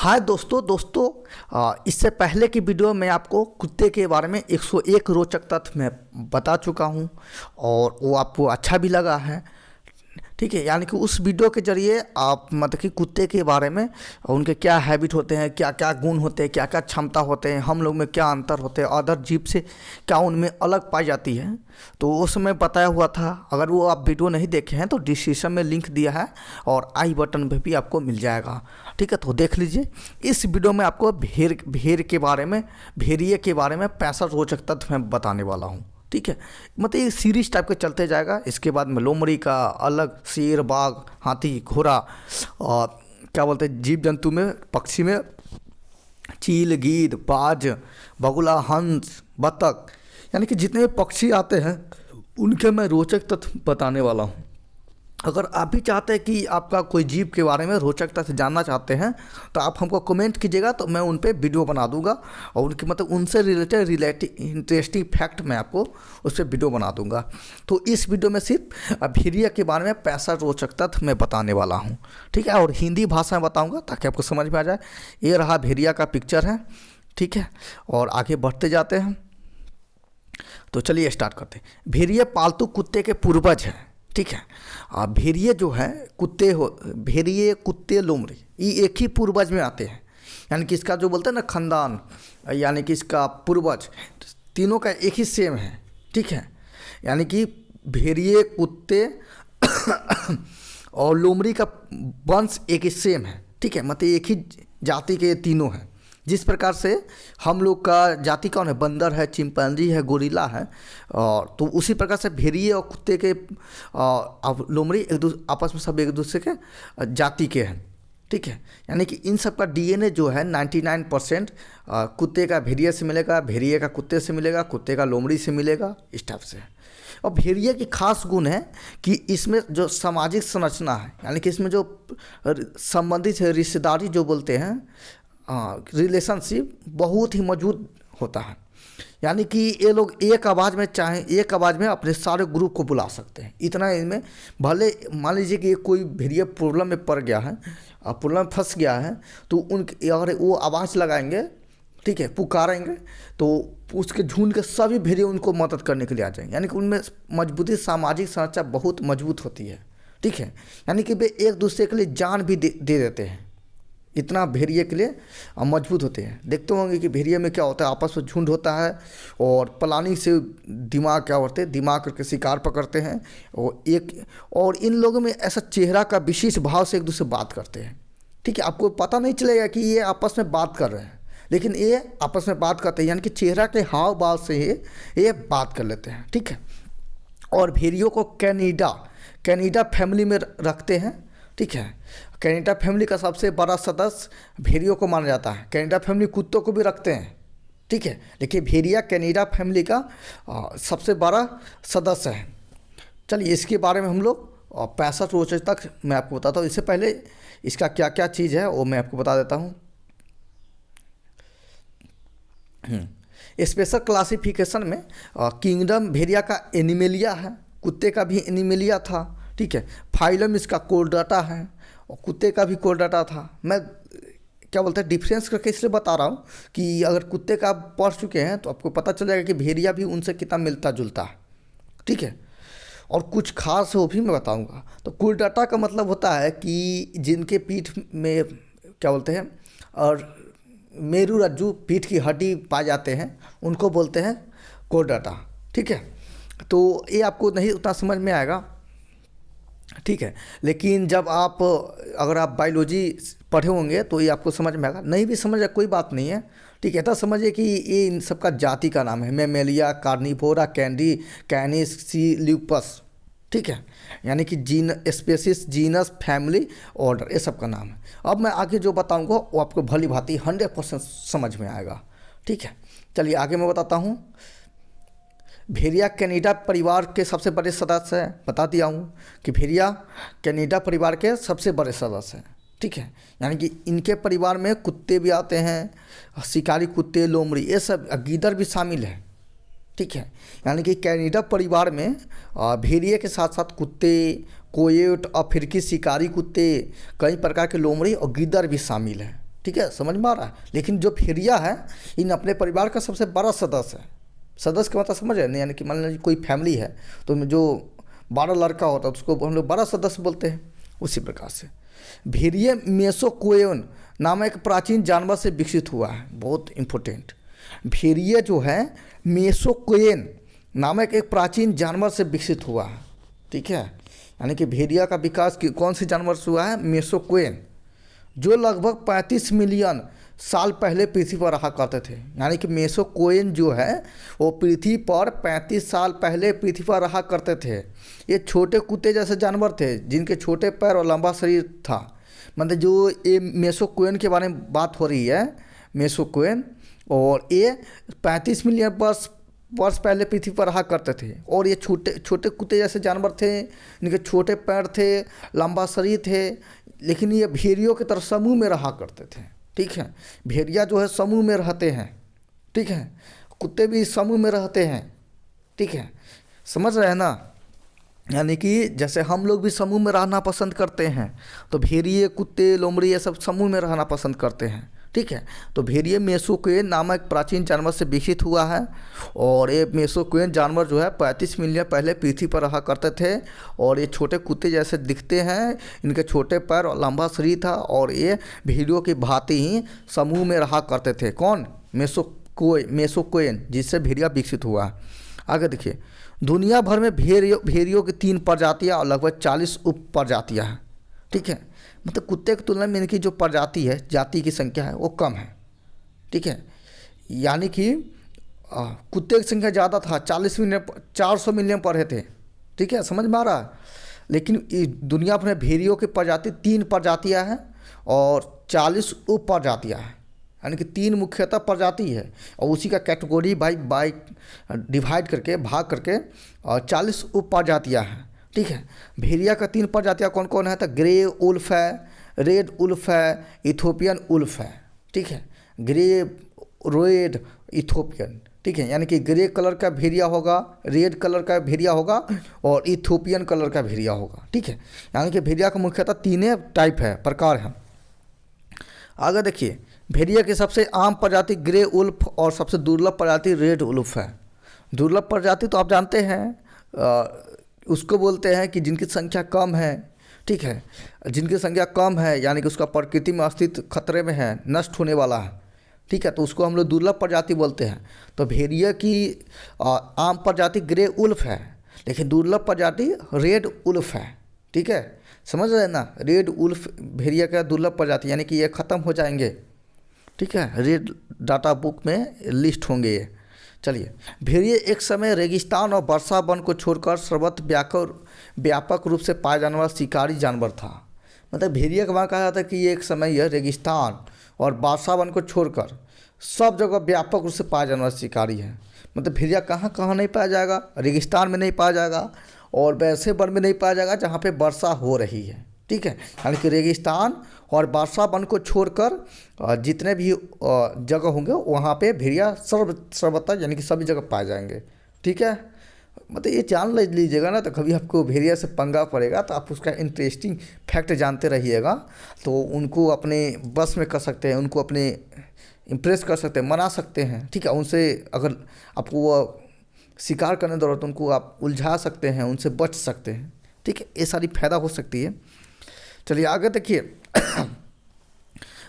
हाय दोस्तों इससे पहले की वीडियो में आपको कुत्ते के बारे में 101 रोचक तथ्य मैं बता चुका हूं और वो आपको अच्छा भी लगा है। ठीक है, यानी कि उस वीडियो के ज़रिए आप मतलब कि कुत्ते के बारे में उनके क्या हैबिट होते हैं, क्या क्या गुण होते हैं, क्या क्या क्षमता होते हैं, हम लोग में क्या अंतर होते हैं, अदर जीव से क्या उनमें अलग पाई जाती है, तो उस समय बताया हुआ था। अगर वो आप वीडियो नहीं देखे हैं तो डिस्क्रिप्शन में लिंक दिया है और आई बटन पे भी आपको मिल जाएगा। ठीक है, तो देख लीजिए। इस वीडियो में आपको भेड़ के बारे में, भेड़िए के बारे में 65 रोचक तथ्य मैं बताने वाला हूँ। ठीक है, मतलब ये सीरीज टाइप के चलते जाएगा। इसके बाद में लोमड़ी का अलग, शेर, बाघ, हाथी, घोड़ा और क्या बोलते हैं जीव जंतु में, पक्षी में चील, गीद, बाज, बगुला, हंस, बतख, यानी कि जितने भी पक्षी आते हैं उनके मैं रोचक तथ्य बताने वाला हूँ। अगर आप भी चाहते हैं कि आपका कोई जीव के बारे में रोचक तथ्य जानना चाहते हैं तो आप हमको कमेंट कीजिएगा, तो मैं उन पे वीडियो बना दूंगा और उनके मतलब उनसे रिलेटेड इंटरेस्टिंग फैक्ट मैं आपको उस पर वीडियो बना दूंगा। तो इस वीडियो में सिर्फ भेड़िया के बारे में 65 रोचक तथ्य मैं बताने वाला हूँ। ठीक है, और हिंदी भाषा में बताऊँगा ताकि आपको समझ में आ जाए। ये रहा भेड़िया का पिक्चर है। ठीक है, और आगे बढ़ते जाते हैं। तो चलिए स्टार्ट करते हैं। भेड़िया पालतू कुत्ते के पूर्वज हैं। ठीक है, भेड़िए जो है भेड़िए, कुत्ते, लोमड़ी, ये एक ही पूर्वज में आते हैं। यानी कि इसका जो बोलते हैं ना खानदान, यानी कि इसका पूर्वज तीनों का एक ही सेम है। ठीक है, यानी कि भेड़िए, कुत्ते और लोमड़ी का वंश एक ही सेम है। ठीक है, मतलब एक ही जाति के तीनों हैं। जिस प्रकार से हम लोग का जाति कौन है, बंदर है, चिंपैंजी है, गोरिल्ला है, और तो उसी प्रकार से भेड़िए और कुत्ते के लोमड़ी आपस में सब एक दूसरे के जाति के हैं। ठीक है, यानी कि इन सब का डीएनए जो है 99% कुत्ते का भेड़िए से मिलेगा, भेड़िए का कुत्ते से मिलेगा, कुत्ते का लोमड़ी से मिलेगा, इस टाइप से। और भेड़िए की खास गुण है कि इसमें जो सामाजिक संरचना है, यानी कि इसमें जो संबंधित है, रिश्तेदारी जो बोलते हैं, रिलेशनशिप बहुत ही मजबूत होता है। यानी कि ये लोग एक आवाज़ में चाहें, एक आवाज़ में अपने सारे ग्रुप को बुला सकते हैं। इतना इनमें, भले मान लीजिए कि कोई भेड़िया प्रॉब्लम में पड़ गया है, प्रॉब्लम में फंस गया है, तो उनके अगर वो आवाज़ लगाएंगे, ठीक है, पुकारेंगे, तो उसके झुंड के सभी भेड़िए उनको मदद करने के लिए आ जाएंगे। यानी कि उनमें मजबूती, सामाजिक संरचना बहुत मजबूत होती है। ठीक है, यानी कि वे एक दूसरे के लिए जान भी दे देते हैं, इतना भेड़िए के लिए मजबूत होते हैं। देखते होंगे कि भेड़िए में क्या होता है, आपस में झुंड होता है और प्लानिंग से दिमाग क्या होते हैं, दिमाग करके शिकार पकड़ते हैं। और इन लोगों में ऐसा चेहरा का विशेष भाव से एक दूसरे बात करते हैं। ठीक है, आपको पता नहीं चलेगा कि ये आपस में बात कर रहे हैं, लेकिन ये आपस में बात करते हैं, यानी कि चेहरा के हाव भाव से ये बात कर लेते हैं। ठीक है, और भेड़ियों को कैनिडा फैमिली में रखते हैं। ठीक है, कैनिडा फैमिली का सबसे बड़ा सदस्य भेड़ियों को माना जाता है। कैनिडा फैमिली कुत्तों को भी रखते हैं। ठीक है, देखिए भेड़िया कैनिडा फैमिली का सबसे बड़ा सदस्य है। चलिए इसके बारे में हम लोग 65 रोचक तक मैं आपको बताता हूँ। इससे पहले इसका क्या क्या चीज़ है वो मैं आपको बता देता हूँ। स्पेशल क्लासिफिकेशन में किंगडम भेड़िया का एनिमेलिया है, कुत्ते का भी एनिमेलिया था। ठीक है, फाइलम इसका कोर्डाटा है और कुत्ते का भी कोर्डाटा था। मैं क्या बोलते हैं डिफरेंस करके इसलिए बता रहा हूँ कि अगर कुत्ते का आप पढ़ चुके हैं तो आपको पता चल जाएगा कि भेड़िया भी उनसे कितना मिलता जुलता है। ठीक है, और कुछ खास वो भी मैं बताऊँगा। तो कोर्डाटा का मतलब होता है कि जिनके पीठ में क्या बोलते हैं और मेरू रज्जू, पीठ की हड्डी पाए जाते हैं, उनको बोलते हैं कोर्डाटा। ठीक है, तो ये आपको नहीं उतना समझ में आएगा। ठीक है, लेकिन जब आप अगर आप बायोलॉजी पढ़े होंगे तो ये आपको समझ में आएगा। नहीं भी समझ आए कोई बात नहीं है। ठीक है, तो समझिए कि ये इन सब का जाति का नाम है। मैमेलिया, कार्निवोरा, कैनिस, सी, ठीक है, यानी कि स्पेसीज, जीनस, फैमिली, ऑर्डर, ये सब का नाम है। अब मैं आगे जो बताऊंगा वो आपको भली भांति 100% समझ में आएगा। ठीक है, चलिए आगे मैं बताता हूँ। भेड़िया कैनिडा परिवार के सबसे बड़े सदस्य हैं। बता दिया हूँ कि भेड़िया कैनिडा परिवार के सबसे बड़े सदस्य हैं। ठीक है, यानी कि इनके परिवार में कुत्ते भी आते हैं, शिकारी कुत्ते, लोमड़ी, ये सब, गीदड़ भी शामिल है। ठीक है, यानी कि कैनिडा परिवार में भेड़िए के साथ साथ कुत्ते, कोयोट, अफ्रीकी शिकारी कुत्ते, कई प्रकार के लोमड़ी और गीदड़ भी शामिल है। ठीक है, समझ में आ रहा है। लेकिन जो भेड़िया है इन अपने परिवार का सबसे बड़ा सदस्य है। सदस्य का मतलब समझ रहे हैं, यानी कि मान लीजिए कोई फैमिली है तो उनमें जो 12 लड़का होता है उसको हम लोग 12 सदस्य बोलते हैं। उसी प्रकार से भेड़िए मेसोक्वेन नामक एक प्राचीन जानवर से विकसित हुआ है। बहुत इम्पोर्टेंट, भेड़िए जो है मेसोक्वेन नामक एक प्राचीन जानवर से विकसित हुआ है। ठीक है, यानी कि भेड़िया का विकास कौन से जानवर से हुआ है? मेसोक्वेन, जो लगभग 35 मिलियन साल पहले पृथ्वी पर रहा करते थे। यानी कि मेसोक्वेन जो है वो पृथ्वी पर 35 साल पहले पृथ्वी पर रहा करते थे। ये छोटे कुत्ते जैसे जानवर थे जिनके छोटे पैर और लंबा शरीर था। मतलब जो ये मेसोक्वेन के बारे में बात हो रही है, मेसोक्वेन, और ये 35 मिलियन वर्ष पहले पृथ्वी पर रहा करते थे। और ये छोटे छोटे कुत्ते जैसे जानवर थे, इनके छोटे पैर थे, लंबा शरीर थे, लेकिन ये भेड़ियों की तरह समूह में रहा करते थे। ठीक है, भेड़िया जो है समूह में रहते हैं। ठीक है, कुत्ते भी समूह में रहते हैं। ठीक है, समझ रहे हैं ना। यानी कि जैसे हम लोग भी समूह में रहना पसंद करते हैं, तो भेड़िए, कुत्ते, लोमड़ी ये सब समूह में रहना पसंद करते हैं। ठीक है, तो भेड़िए मेसोक्वेन नामक प्राचीन जानवर से विकसित हुआ है। और ये मेसोक्वेन जानवर जो है 35 मिलियन पहले पृथ्वी पर रहा करते थे। और ये छोटे कुत्ते जैसे दिखते हैं, इनके छोटे पैर और लंबा शरीर था, और ये भेड़ियों की भांति ही समूह में रहा करते थे। कौन? मेसोक्वेन, जिससे भेड़िया विकसित हुआ। आगे देखिए, दुनिया भर में भेड़ियों की 3 प्रजातियाँ और लगभग 40 उप प्रजातियाँ हैं। ठीक है, मतलब कुत्ते की तुलना में इनकी जो प्रजाति है, जाति की संख्या है वो कम है। ठीक है, यानी कि कुत्ते की संख्या ज़्यादा था, 40 मिलियन 400 मिलियन पर रहे थे। ठीक है, समझ में आ रहा है। लेकिन दुनिया भर में भेड़ियों की प्रजाति 3 प्रजातियाँ हैं और 40 उप प्रजातियाँ हैं। यानी कि 3 मुख्यतः प्रजाति है और उसी का कैटेगरी बाई डिवाइड करके, भाग करके, और 40 उप प्रजातियाँ हैं। ठीक है, भेड़िया का 3 प्रजातियाँ कौन कौन है? तो ग्रे उल्फ है, रेड उल्फ है, इथोपियन उल्फ है। ठीक है, ग्रे, रेड, इथोपियन। ठीक है, यानी कि ग्रे कलर का भेड़िया होगा, रेड कलर का भेड़िया होगा और इथोपियन कलर का भेड़िया होगा। ठीक है, यानी कि भेड़िया का मुख्यतः 3 टाइप है, प्रकार है। आगे देखिए, भेड़िया की सबसे आम प्रजाति ग्रे उल्फ और सबसे दुर्लभ प्रजाति रेड उल्फ है। दुर्लभ प्रजाति तो आप जानते हैं, उसको बोलते हैं कि जिनकी संख्या कम है। ठीक है, जिनकी संख्या कम है यानी कि उसका प्रकृति में अस्तित्व खतरे में है, नष्ट होने वाला है। ठीक है, तो उसको हम लोग दुर्लभ प्रजाति बोलते हैं। तो भेड़िया की आम प्रजाति ग्रे उल्फ है, लेकिन दुर्लभ प्रजाति रेड उल्फ है। ठीक है, समझ रहे हैं ना। रेड उल्फ भेड़िया का दुर्लभ प्रजाति, यानी कि ये ख़त्म हो जाएंगे। ठीक है, रेड डाटा बुक में लिस्ट होंगे ये। चलिए, भेड़िए एक समय रेगिस्तान और वर्षा वन को छोड़कर सर्वत्र व्यापक रूप से पाया जाने वाला शिकारी जानवर था। मतलब भेड़िए का वहाँ कहा जाता है कि ये एक समय यह रेगिस्तान और वर्षा वन को छोड़कर सब जगह व्यापक रूप से पाया जाने वाला शिकारी है। मतलब भेड़िया कहाँ कहाँ नहीं पाया जाएगा? रेगिस्तान में नहीं पाया जाएगा और वैसे वन में नहीं पाया जाएगा जहाँ पे वर्षा हो रही है। ठीक है, यानी कि रेगिस्तान और वर्षा वन को छोड़कर जितने भी जगह होंगे वहाँ पे भेड़िया सर्वत्र यानी कि सभी जगह पाए जाएंगे। ठीक है, मतलब ये जान लीजिएगा ना, तो कभी आपको भेड़िया से पंगा पड़ेगा तो आप उसका इंटरेस्टिंग फैक्ट जानते रहिएगा, तो उनको अपने बस में कर सकते हैं, उनको अपने इम्प्रेस कर सकते हैं, मना सकते हैं। ठीक है, उनसे अगर आपको वो शिकार करने दौरान तो उनको आप उलझा सकते हैं, उनसे बच सकते हैं। ठीक है, ये सारी फायदा हो सकती है। चलिए आगे देखिए,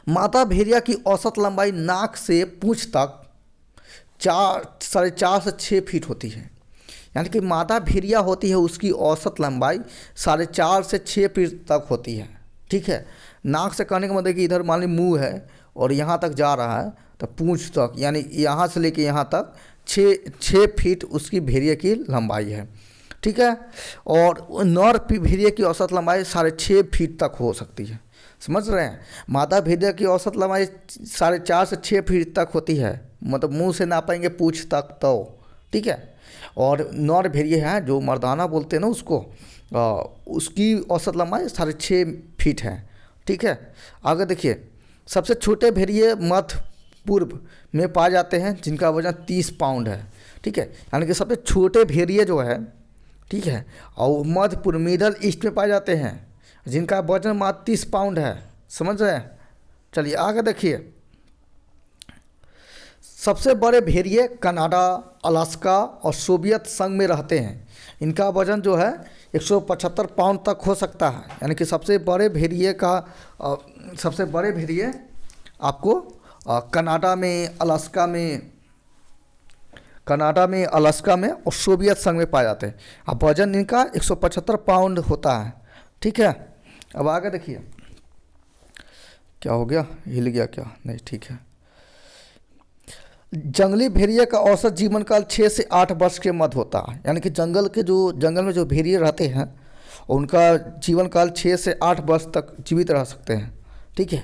मादा भेड़िया की औसत लंबाई नाक से पूंछ तक 4.5 से 6 फीट होती है। यानी कि मादा भेड़िया होती है उसकी औसत लंबाई 4.5 से 6 फीट तक होती है। ठीक है, नाक से कहने का मतलब कि इधर मान ली मुँह है और यहाँ तक जा रहा है तो पूंछ तक, यानी यहाँ से लेके यहाँ तक 6 फीट उसकी भेड़िया की लंबाई है। ठीक है, और नर भेड़िया की औसत लंबाई 6.5 फीट तक हो सकती है। समझ रहे हैं, मादा भेड़िया की औसत लंबाई 4.5 से 6 फीट तक होती है, मतलब मुंह से नापेंगे पूंछ तक तो। ठीक है, और नर भेड़िया है जो मर्दाना बोलते हैं ना उसको, उसकी औसत लंबाई 6.5 फीट है। ठीक है, आगे देखिए, सबसे छोटे भेड़िए मध्य पूर्व में पाए जाते हैं जिनका वजन 30 पाउंड है। ठीक है, यानी कि सबसे छोटे भेड़िए जो है, ठीक है, और मध्य पूर्व मिडल ईस्ट में पाए जाते हैं जिनका वजन मात्र 30 पाउंड है। समझ रहे हैं, चलिए आगे देखिए। सबसे बड़े भेड़िए कनाडा, अलास्का और सोवियत संघ में रहते हैं। इनका वजन जो है 175 पाउंड तक हो सकता है। यानी कि सबसे बड़े भेड़िए का सबसे बड़े भेड़िए आपको कनाडा में, अलास्का में और सोवियत संघ में पाए जाते हैं। अब वजन इनका 175 पाउंड होता है। ठीक है, अब आगे देखिए। क्या हो गया, हिल गया क्या? नहीं, ठीक है। जंगली भेड़िए का औसत जीवन काल 6 से 8 वर्ष के मध्य होता है। यानी कि जंगल में जो भेड़िए रहते हैं उनका जीवन काल 6 से 8 वर्ष तक जीवित रह सकते हैं। ठीक है,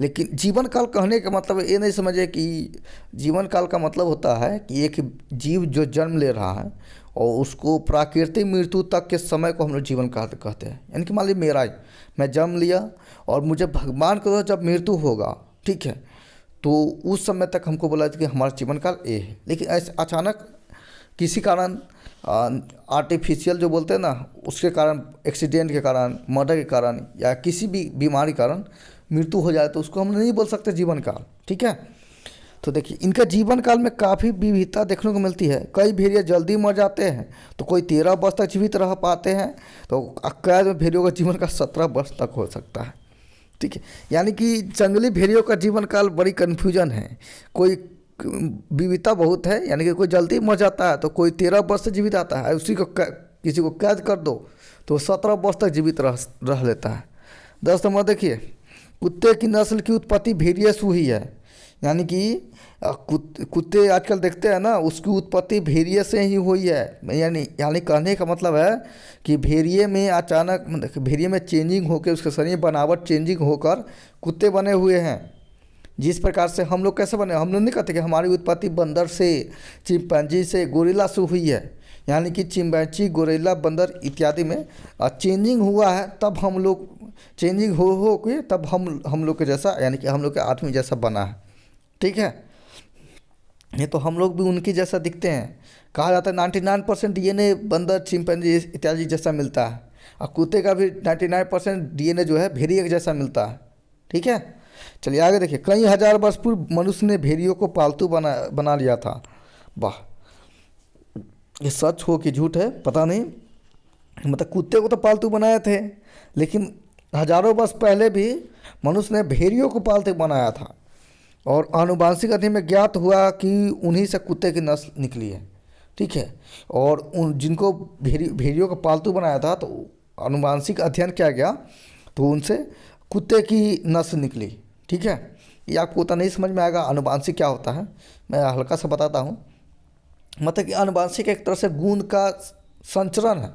लेकिन जीवन काल कहने का मतलब ये नहीं समझे कि जीवन काल का मतलब होता है कि एक जीव जो जन्म ले रहा है और उसको प्राकृतिक मृत्यु तक के समय को हम लोग जीवन काल कहते हैं। यानी कि मान लीजिए मैं जन्म लिया और मुझे भगवान को जब मृत्यु होगा, ठीक है, तो उस समय तक हमको बोला कि हमारा जीवन काल ये है। लेकिन ऐसे अचानक किसी कारण आर्टिफिशियल जो बोलते हैं ना, उसके कारण, एक्सीडेंट के कारण, मर्डर के कारण या किसी भी बीमारी के कारण मृत्यु हो जाए तो उसको हम नहीं बोल सकते जीवन काल। ठीक है, तो देखिए इनका जीवन काल में काफ़ी विविधता देखने को मिलती है। कई भेड़िए जल्दी मर जाते हैं तो कोई 13 वर्ष तक जीवित रह पाते हैं, तो कई भेड़ियों का जीवन काल 17 वर्ष तक हो सकता है। ठीक है, यानी कि जंगली भेड़ियों का जीवन काल बड़ी कन्फ्यूजन है। कोई विविधता बहुत है, यानी कि कोई जल्दी मर जाता है तो कोई 13 वर्ष से जीवित आता है, उसी को किसी को कैद कर दो तो 17 वर्ष तक जीवित रह लेता है। दोस्तों देखिए, कुत्ते की नस्ल की उत्पत्ति भेड़िए से हुई है। यानी कि कुत्ते आजकल देखते हैं ना, उसकी उत्पत्ति भेड़िए से ही हुई है। यानी कहने का मतलब है कि भेड़िए में अचानक भेड़िए में चेंजिंग होकर, उसके शरीर बनावट चेंजिंग होकर कुत्ते बने हुए हैं। जिस प्रकार से हम लोग कैसे बने, हम लोग नहीं कहते कि हमारी उत्पत्ति बंदर से, चिंपैंजी से, गोरिल्ला से हुई है। यानी कि चिंपैंजी, गोरिल्ला, बंदर इत्यादि में चेंजिंग हुआ है, तब हम लोग चेंजिंग हो के तब हम लोग के जैसा, यानी कि हम लोग के आदमी जैसा बना है। ठीक है, ये तो हम लोग भी उनकी जैसा दिखते हैं। कहा जाता है 99% डीएनए बंदर, चिंपैंजी इत्यादि जैसा मिलता है, और कुत्ते का भी 99% डीएनए जो है भेड़िए के जैसा मिलता है। ठीक है, चलिए आगे देखिए। कई हजार वर्ष पूर्व मनुष्य ने भेड़ियों को पालतू बना लिया था। वाह, ये सच हो कि झूठ है पता नहीं। मतलब कुत्ते को तो पालतू बनाए थे, लेकिन हजारों वर्ष पहले भी मनुष्य ने भेड़ियों को पालतू बनाया था, और आनुवांशिक अध्ययन में ज्ञात हुआ कि उन्हीं से कुत्ते की नस्ल निकली है। ठीक है, और जिनको भेड़ियों को पालतू बनाया था तो आनुवांशिक अध्ययन किया गया तो उनसे कुत्ते की नस्ल निकली। ठीक है, ये आपको उतना नहीं समझ में आएगा आनुवांशिक क्या होता है, मैं हल्का सा बताता हूँ। मतलब कि आनुवांशिक एक तरह से गुण का संचरण है।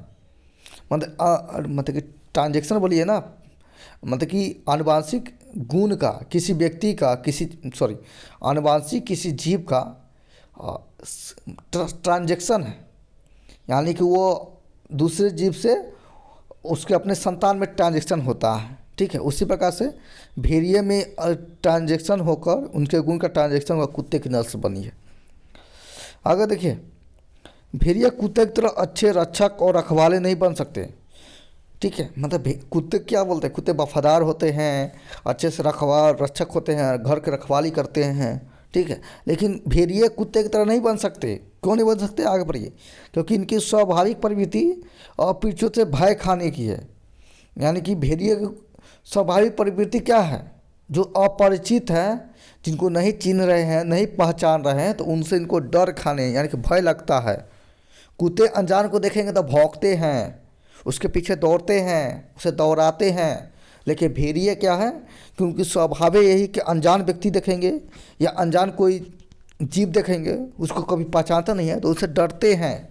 मतलब कि ट्रांजेक्शन बोलिए ना, मतलब कि आनुवांशिक गुण का किसी व्यक्ति का, आनुवांशिक किसी जीव का ट्रांजेक्शन है। यानी कि वो दूसरे जीव से उसके अपने संतान में ट्रांजेक्शन होता है। ठीक है, उसी प्रकार से भेड़िए में ट्रांजेक्शन होकर, उनके गुण का ट्रांजेक्शन होकर कुत्ते की नस्ल बनी है। आगे देखिए, भेड़िए कुत्ते की तरह अच्छे रक्षक और रखवाले नहीं बन सकते। ठीक है, मतलब कुत्ते क्या बोलते हैं, कुत्ते वफादार होते हैं, अच्छे से रक्षक होते हैं, घर की रखवाली करते हैं। ठीक है, लेकिन भेड़िए कुत्ते की तरह नहीं बन सकते। क्यों नहीं बन सकते, आगे बढ़िए। क्योंकि इनकी स्वाभाविक प्रवृत्ति और पीछे से भय खाने की है। यानी कि भेड़िए की स्वाभाविक प्रवृत्ति क्या है, जो अपरिचित है, जिनको नहीं चिन्ह रहे हैं, नहीं पहचान रहे हैं, तो उनसे इनको डर खाने यानी कि भय लगता है। कुत्ते अनजान को देखेंगे तो भौंकते हैं, उसके पीछे दौड़ते हैं, उसे दौड़ाते हैं। लेकिन भेड़िए क्या है कि उनकी स्वभाव यही कि अनजान व्यक्ति देखेंगे या अनजान कोई जीव देखेंगे, उसको कभी पहचानता नहीं है तो उससे डरते हैं।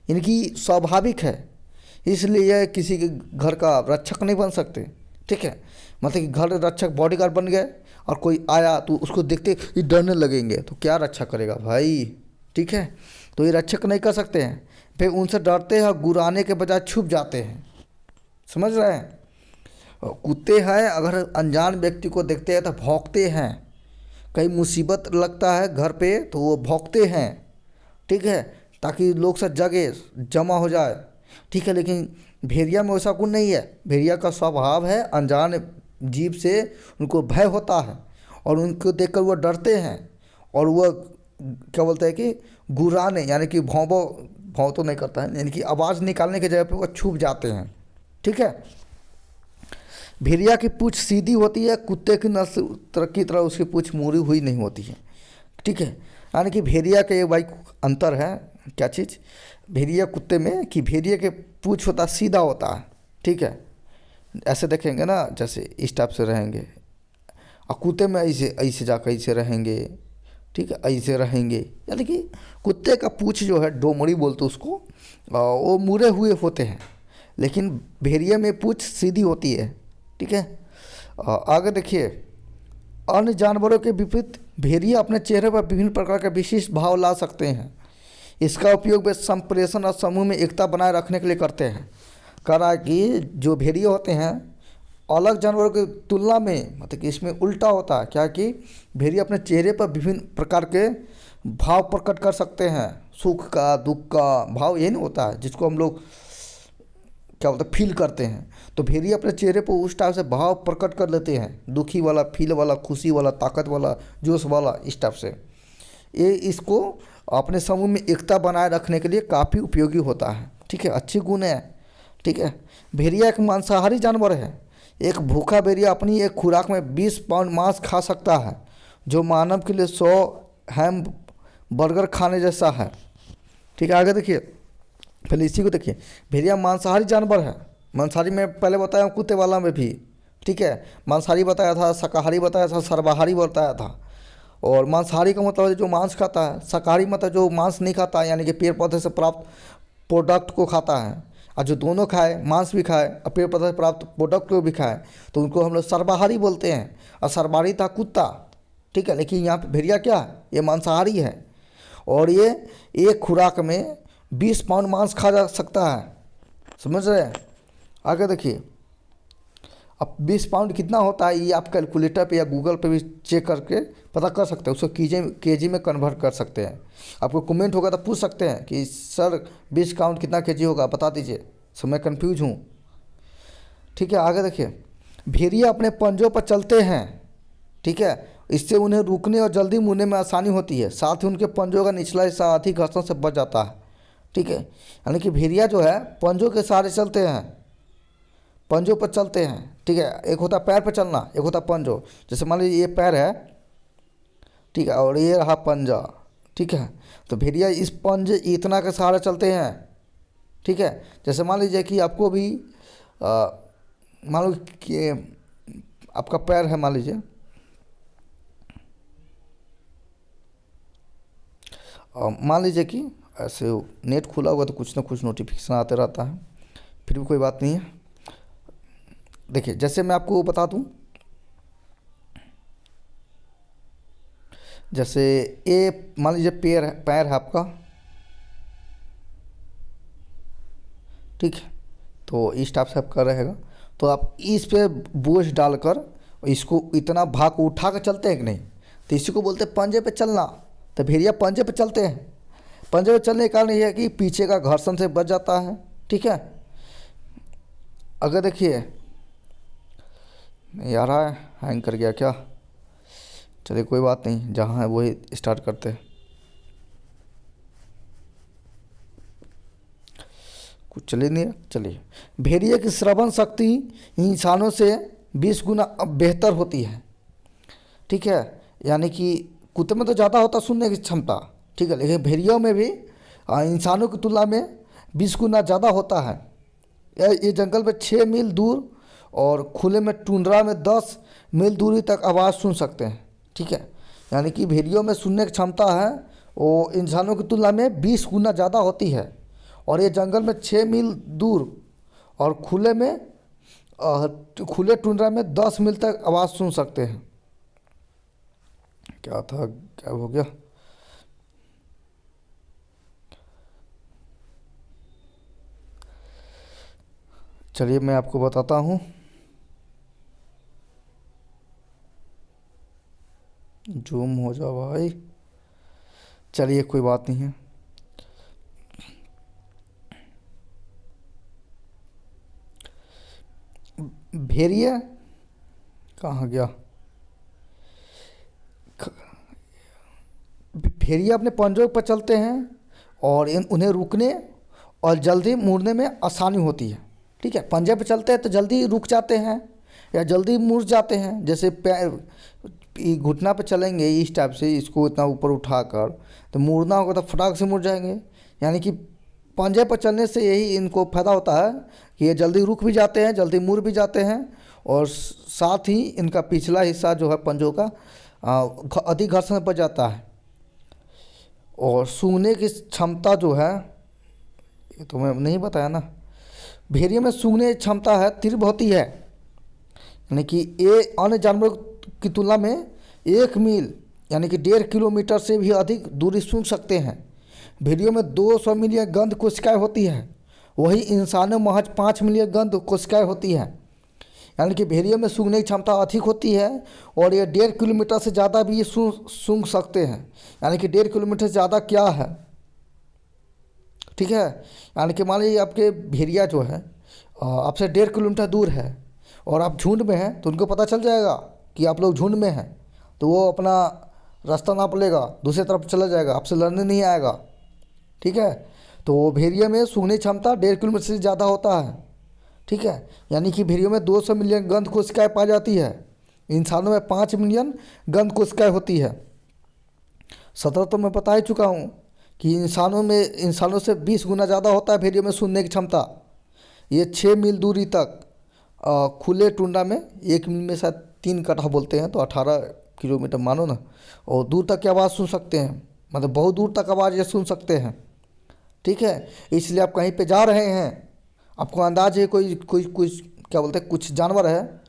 इनकी स्वाभाविक है, इसलिए यह किसी के घर का रक्षक नहीं बन सकते। ठीक है, मतलब कि घर रक्षक बॉडीगार्ड बन गए और कोई आया तो उसको देखते ही डरने लगेंगे, तो क्या रक्षा करेगा भाई। ठीक है, तो ये रक्षक नहीं कर सकते हैं, फिर उनसे डरते हैं और गुराने के बजाय छुप जाते हैं। समझ रहे हैं, कुत्ते हैं अगर अनजान व्यक्ति को देखते हैं तो भौंकते हैं, कहीं मुसीबत लगता है घर पे तो वो भौंकते हैं। ठीक है, ताकि लोग से जगे जमा हो जाए। ठीक है, लेकिन भेड़िया में वैसा गुण नहीं है। भेड़िया का स्वभाव है अनजान जीव से उनको भय होता है और उनको देखकर वो डरते हैं और वह क्या बोलते हैं कि गुर्राने यानी कि भौं भौं तो नहीं करता है, यानी कि आवाज़ निकालने की जगह पे वो छुप जाते हैं। ठीक है। भेड़िया की पूँछ सीधी होती है, कुत्ते की नस्ल की तरह उसकी पूँछ मुड़ी हुई नहीं होती है। ठीक है। यानी कि भेड़िया के एक भाई अंतर है, क्या चीज़, भेड़िया कुत्ते में कि भेड़िया के पूँछ होता सीधा होता है। ठीक है, ऐसे देखेंगे ना, जैसे इस टाइप से रहेंगे, और कुत्ते में ऐसे ऐसे जाकर ऐसे रहेंगे। ठीक है, ऐसे रहेंगे, यानी कि कुत्ते का पूँछ जो है डोमड़ी बोलते उसको, वो मुड़े हुए होते हैं, लेकिन भेड़िया में पूँछ सीधी होती है। ठीक है। आगे देखिए, अन्य जानवरों के विपरीत भेड़िया अपने चेहरे पर विभिन्न प्रकार के विशिष्ट भाव ला सकते हैं। इसका उपयोग वे संप्रेषण और समूह में एकता बनाए रखने के लिए करते हैं। कह रहा है कि जो भेड़िए होते हैं अलग जानवरों की तुलना में, मतलब कि इसमें उल्टा होता है, क्या कि भेड़िए अपने चेहरे पर विभिन्न प्रकार के भाव प्रकट कर सकते हैं। सुख का, दुख का भाव, ये नहीं होता है जिसको हम लोग क्या बोलते हैं फील करते हैं, तो भेड़िए अपने चेहरे पर उस टाइप से भाव प्रकट कर लेते हैं, दुखी वाला, फील वाला, खुशी वाला, ताकत वाला, जोश वाला, इस टाइप से। ये इसको अपने समूह में एकता बनाए रखने के लिए काफ़ी उपयोगी होता है। ठीक है, अच्छी गुण है। ठीक है। भेड़िया एक मांसाहारी जानवर है। एक भूखा भेड़िया अपनी एक खुराक में 20 पाउंड मांस खा सकता है, जो मानव के लिए 100 हैम बर्गर खाने जैसा है। ठीक है, आगे देखिए, पहले इसी को देखिए। भेड़िया मांसाहारी जानवर है। मांसाहारी में पहले बताया कुत्ते वाला में भी। ठीक है, मांसाहारी बताया था, शाकाहारी बताया था, सर्वाहारी बताया था। और मांसाहारी का मतलब है जो मांस खाता है, शाकाहारी मतलब जो मांस नहीं खाता है, यानी कि पेड़ पौधे से प्राप्त प्रोडक्ट को खाता है। और जो दोनों खाए, मांस भी खाए और पेड़ पौधे से प्राप्त प्रोडक्ट को भी खाए, तो उनको हम लोग सर्वाहारी बोलते हैं। और सर्वाहारी था कुत्ता। ठीक है, लेकिन यहाँ पे भेड़िया क्या है, ये मांसाहारी है, और ये एक खुराक में 20 पाउंड मांस खा जा सकता है। समझ रहे हैं। आगे देखिए, अब 20 पाउंड कितना होता है, ये आप कैलकुलेटर पे या गूगल पे भी चेक करके पता कर सकते हैं, उसको केजी में कन्वर्ट कर सकते हैं। आपको कमेंट होगा तो पूछ सकते हैं कि सर 20 पाउंड कितना केजी होगा, बता दीजिए, सो मैं कन्फ्यूज हूँ। ठीक है, आगे देखिए, भेड़िया अपने पंजों पर चलते हैं। ठीक है, इससे उन्हें रुकने और जल्दी मुड़ने में आसानी होती है, साथ ही उनके पंजों का निचला हिस्सा अधिक घर्षण से बच जाता है। ठीक है, यानी कि भेड़िया जो है पंजों के सहारे चलते हैं, पंजों पर चलते हैं। ठीक है, एक होता है पैर पर चलना, एक होता है पंजों। जैसे मान लीजिए ये पैर है, ठीक है, और ये रहा पंजा। ठीक है, तो भेड़िया इस पंजे इतना के सहारे चलते हैं। ठीक है, जैसे मान लीजिए कि आपको भी मान लो कि आपका पैर है, मान लीजिए, मान लीजिए कि ऐसे नेट खुला हुआ तो कुछ ना कुछ नोटिफिकेशन आते रहता है, फिर भी कोई बात नहीं है। देखिए, जैसे मैं आपको बता दूं, जैसे ये मान लीजिए पैर है आपका। ठीक है, तो इस टाइप से आपका रहेगा, तो आप इस पे बोझ डालकर इसको इतना भाग को उठा कर चलते हैं कि नहीं, तो इसी को बोलते हैं पंजे पे चलना। तो भेड़िया पंजे पे चलते हैं। पंजे पे चलने का कारण ये है कि पीछे का घर्षण से बच जाता है। ठीक है, अगर देखिए, नहीं आ रहा है, हैंग कर गया क्या, चलिए कोई बात नहीं, जहाँ है वही स्टार्ट करते हैं। कुछ चलिए नहीं, चलिए। भेड़िए की श्रवण शक्ति इंसानों से 20 गुना बेहतर होती है। ठीक है, यानी कि कुत्ते में तो ज़्यादा होता सुनने की क्षमता। ठीक है, लेकिन भेड़ियों में भी इंसानों की तुलना में 20 गुना ज़्यादा होता है। ये जंगल में 6 मील दूर और खुले में टुंड्रा में 10 मील दूरी तक आवाज़ सुन सकते हैं। ठीक है, यानी कि भेड़ियों में सुनने की क्षमता है वो इंसानों की तुलना में 20 गुना ज़्यादा होती है। और ये जंगल में 6 मील दूर और खुले टुंड्रा में 10 मील तक आवाज़ सुन सकते हैं। क्या था, क्या हो गया, चलिए मैं आपको बताता हूँ। जूम हो जाओ भाई, चलिए कोई बात नहीं है। भेड़िया कहाँ गया? भेड़िया अपने पंजों पर चलते हैं और उन्हें रुकने और जल्दी मुड़ने में आसानी होती है। ठीक है, पंजे पे चलते हैं तो जल्दी रुक जाते हैं या जल्दी मुड़ जाते हैं। जैसे पैर घुटना पे चलेंगे इस टाइप से, इसको इतना ऊपर उठाकर, तो मुड़ना होगा तो फटाक से मुड़ जाएंगे। यानी कि पंजे पर चलने से यही इनको फ़ायदा होता है कि ये जल्दी रुक भी जाते हैं, जल्दी मुड़ भी जाते हैं, और साथ ही इनका पिछला हिस्सा जो है पंजों का अधिक घर्षण पर जाता है। और सूंघने की क्षमता जो है, ये तो मैं नहीं बताया ना, भेड़िए में सूंघने की क्षमता है तीव्र होती है। यानी कि ये अन्य जानवरों की तुलना में 1 मील यानी कि 1.5 किलोमीटर से भी अधिक दूरी सूंघ सकते हैं। भेड़ियों में 200 मिलियन गंध कोशिकाएं होती है, वही इंसानों में महज 5 मिलियन गंध कोशिकाएं होती है। यानी कि भेड़ियों में सूंघने की क्षमता अधिक होती है और ये 1.5 किलोमीटर से ज़्यादा भी ये सूंघ सकते हैं। यानी कि 1.5 किलोमीटर से ज़्यादा क्या है, ठीक है। यानी कि मान लीजिए आपके भेड़िया जो है आपसे 1.5 किलोमीटर दूर है और आप झुंड में हैं, तो उनको पता चल जाएगा कि आप लोग झुंड में हैं, तो वो अपना रास्ता नाप लेगा, दूसरी तरफ चला जाएगा, आपसे लड़ने नहीं आएगा। ठीक है, तो भेड़िया में सूंघने क्षमता 1.5 किलोमीटर से ज़्यादा होता है। ठीक है, यानी कि भेड़ियों में 200 मिलियन गंध कोशिकाएं पाई जाती है, इंसानों में 5 मिलियन गंध कोशिकाएं होती है। 17 तो मैं बता ही चुका हूँ कि इंसानों से 20 गुना ज़्यादा होता है भेड़ियों में सूंघने की क्षमता। ये 6 मील दूरी तक खुले टुंडा में, 1 मील में शायद 3 कट्ठा बोलते हैं, तो 18 किलोमीटर मानो ना, और दूर तक की आवाज़ सुन सकते हैं, मतलब बहुत दूर तक आवाज़ ये सुन सकते हैं। ठीक है, इसलिए आप कहीं पे जा रहे हैं, आपको अंदाज है कोई क्या बोलते हैं, कुछ जानवर है,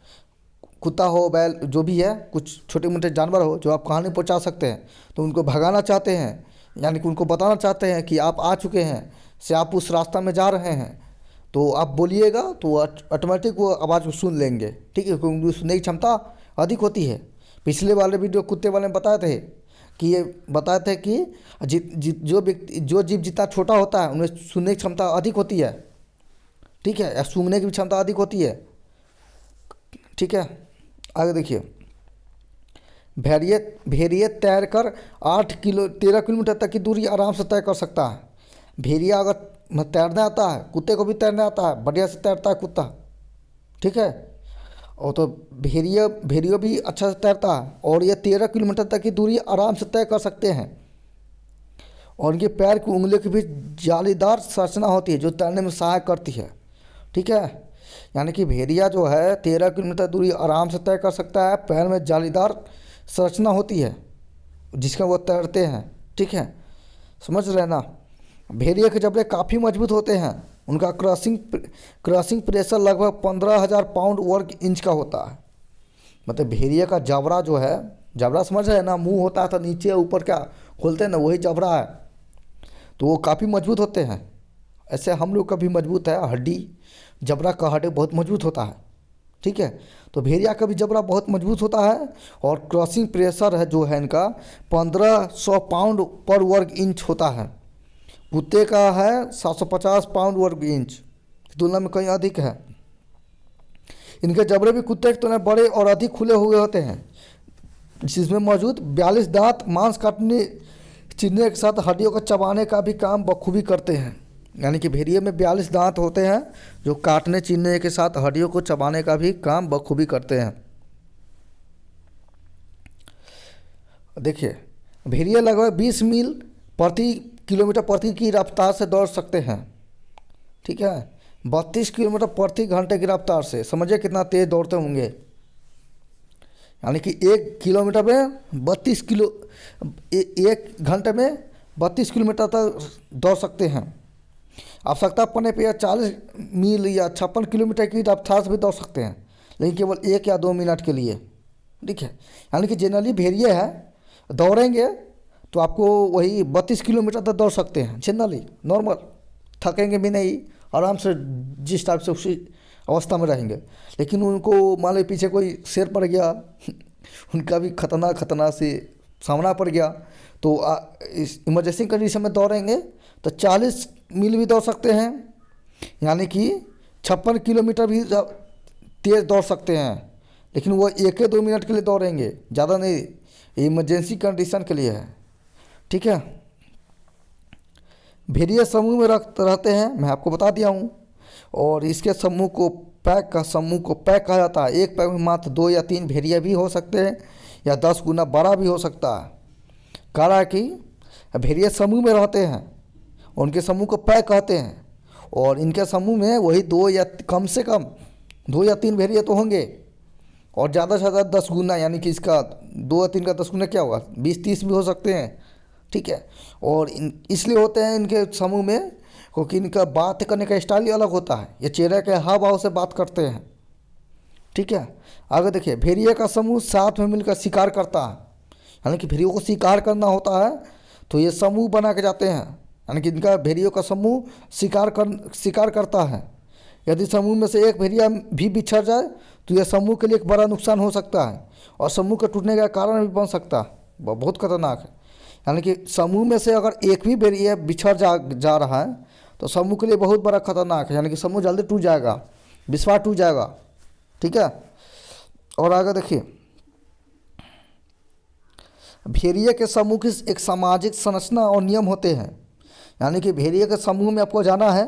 कुत्ता हो, बैल, जो भी है, कुछ छोटे मोटे जानवर हो जो आप कहाँ नहीं पहुँचा सकते हैं, तो उनको भगाना चाहते हैं, यानी कि उनको बताना चाहते हैं कि आप आ चुके हैं, से आप उस रास्ता में जा रहे हैं, तो आप बोलिएगा तो ऑटोमेटिक वो आवाज़ सुन लेंगे। ठीक है, क्योंकि सुनने की क्षमता अधिक होती है। पिछले वाले वीडियो कुत्ते वाले में बताए थे कि जो जीव जितना छोटा होता है उन्हें सुनने की क्षमता अधिक होती है। ठीक है, या सूंघने की क्षमता अधिक होती है। ठीक है, आगे देखिए, भेड़िए तैरकर 13 किलोमीटर तक की दूरी आराम से तय कर सकता है। भेड़िया अगर तैरने आता है, कुत्ते को भी तैरने आता है, बढ़िया से तैरता है कुत्ता। ठीक है, और तो भेड़िया भी अच्छा से तैरता है, और ये 13 किलोमीटर तक की दूरी आराम से तय कर सकते हैं। और उनके पैर की उंगलियों की भी जालीदार संरचना होती है जो तैरने में सहायक करती है। ठीक है, यानी कि भेड़िया जो है 13 किलोमीटर दूरी आराम से तय कर सकता है, पैर में जालीदार संरचना होती है जिसका वो तैरते हैं। ठीक है, समझ रहे ना। भेड़िया के जबड़े काफ़ी मजबूत होते हैं, उनका क्रशिंग प्रेशर लगभग 15,000 पाउंड वर्ग इंच का होता है। मतलब भेड़िया का जबड़ा जो है, जबड़ा समझ रहे हैं ना, मुंह होता है तो नीचे ऊपर क्या खोलते हैं ना, वही जबड़ा है, तो वो काफ़ी मजबूत होते हैं। ऐसे हम लोग का भी मजबूत है, हड्डी, जबड़ा का हड्डी बहुत मजबूत होता है। ठीक है, तो भेड़िया का भी जबड़ा बहुत मजबूत होता है, और क्रशिंग प्रेशर है जो है इनका 1500 पाउंड पर वर्ग इंच होता है। कुत्ते का है 750 पाउंड वर्ग इंच की तुलना में कहीं अधिक है। इनके जबड़े भी कुत्ते की तुलना में बड़े और अधिक खुले हुए होते हैं, जिसमें मौजूद 42 दांत मांस काटने चीरने के साथ हड्डियों को चबाने का भी काम बखूबी करते हैं। यानी कि भेड़िए में 42 दांत होते हैं जो काटने चीरने के साथ हड्डियों को चबाने का भी काम बखूबी करते हैं। देखिए, भेड़िए लगभग 20 मील प्रति किलोमीटर प्रति की रफ्तार से दौड़ सकते हैं। ठीक है, 32 किलोमीटर प्रति घंटे की रफ्तार से, समझिए कितना तेज़ दौड़ते होंगे। यानी कि 1 किलोमीटर में 1 घंटे में 32 किलोमीटर तक दौड़ सकते हैं। आवश्यकता पड़ने पर 40 मील या 56 किलोमीटर की रफ्तार से भी दौड़ सकते हैं, लेकिन केवल 1 या 2 मिनट के लिए। ठीक है, यानी कि जनरली भेड़िए है दौड़ेंगे तो आपको वही 32 किलोमीटर तक दौड़ सकते हैं जनरली, नॉर्मल, थकेंगे भी नहीं, आराम से जिस टाइप से उसी अवस्था में रहेंगे। लेकिन उनको मान लो पीछे कोई शेर पड़ गया उनका भी खतरनाक से सामना पड़ गया, तो इस इमरजेंसी कंडीशन में दौड़ेंगे तो 40 मील भी दौड़ सकते हैं, यानी कि 56 किलोमीटर भी तेज़ दौड़ सकते हैं। लेकिन वो 1 या 2 मिनट के लिए दौड़ेंगे, ज़्यादा नहीं, इमरजेंसी कंडीशन के लिए है। ठीक है। भेड़िए समूह में रहते हैं, मैं आपको बता दिया हूँ। और इसके समूह को पैक कहा जाता है। एक पैक में मात्र 2 या 3 भेड़िए भी हो सकते हैं, या 10 गुना बड़ा भी हो सकता है। कह रहा है कि भेड़िए समूह में रहते हैं, उनके समूह को पैक कहते हैं। और इनके समूह में वही 2 या कम से कम 2 या 3 भेड़िए तो होंगे, और ज़्यादा से ज़्यादा 10 गुना, यानी कि इसका 2 या 3 का 10 गुना क्या होगा, 20-30 भी हो सकते हैं। ठीक है। और इसलिए होते हैं इनके समूह में क्योंकि इनका बात करने का स्टाइल ही अलग होता है, ये चेहरे के हाव भाव से बात करते हैं। ठीक है। आगे देखिए, भेड़िए का समूह साथ में मिलकर शिकार करता है, यानी कि भेड़ियों को शिकार करना होता है तो ये समूह बना के जाते हैं, यानी कि इनका भेड़ियों का समूह शिकार करता है। यदि समूह में से एक भेड़िया भी बिछड़ जाए तो यह समूह के लिए एक बड़ा नुकसान हो सकता है, और समूह के टूटने का कारण भी बन सकता है। वह बहुत खतरनाक है। यानी कि समूह में से अगर एक भी भेड़िया बिछड़ जा रहा है तो समूह के लिए बहुत बड़ा खतरनाक है, यानी कि समूह जल्दी टूट जाएगा, विश्वास टूट जाएगा। ठीक है। और आगे देखिए, भेड़िए के समूह की एक सामाजिक संरचना और नियम होते हैं। यानी कि भेड़िए के समूह में आपको जाना है,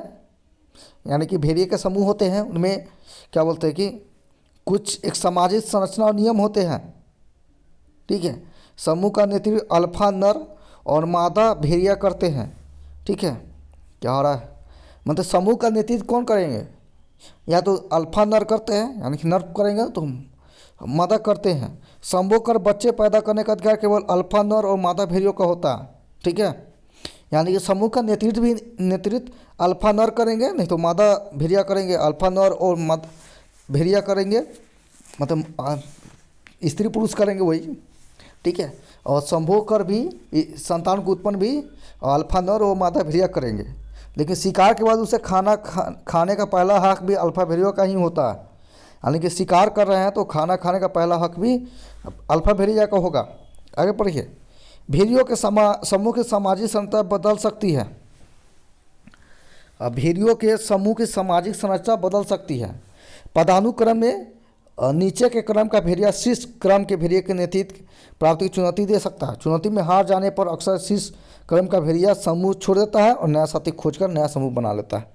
यानी कि भेड़िए के समूह होते हैं, उनमें क्या बोलते हैं कि कुछ एक सामाजिक संरचना और नियम होते हैं। ठीक है। समूह का नेतृत्व अल्फा नर और मादा भेड़िया करते हैं। ठीक है। क्या हो रहा है, मतलब समूह का नेतृत्व कौन करेंगे, या तो अल्फा नर करते हैं, यानी कि नर करेंगे तो मादा करते हैं। संभोग कर बच्चे पैदा करने का अधिकार केवल अल्फा नर और मादा भेड़ियों का होता है। ठीक है। यानी कि समूह का नेतृत्व अल्फा नर करेंगे, नहीं तो मादा भेड़िया करेंगे। अल्फा नर और मादा भेड़िया करेंगे, मतलब स्त्री पुरुष करेंगे वही। ठीक है। और संभोग कर भी संतान को उत्पन्न भी अल्फा नर और मादा भेड़िया करेंगे। लेकिन शिकार के बाद उसे खाने का पहला हक भी अल्फा भेड़ियों का ही होता है। यानी कि शिकार कर रहे हैं तो खाना खाने का पहला हक भी अल्फा भेड़िया का होगा। आगे पढ़िए, भेड़ियों के समूह की सामाजिक संरचना बदल सकती है। भेड़ियों के समूह की सामाजिक संरचना बदल सकती है। पदानुक्रम में नीचे के क्रम का भेड़िया शीर्ष क्रम के भेड़िए के नेतृत्व प्राप्ति की चुनौती दे सकता है। चुनौती में हार जाने पर अक्सर शीर्ष क्रम का भेड़िया समूह छोड़ देता है और नया साथी खोजकर नया समूह बना लेता है।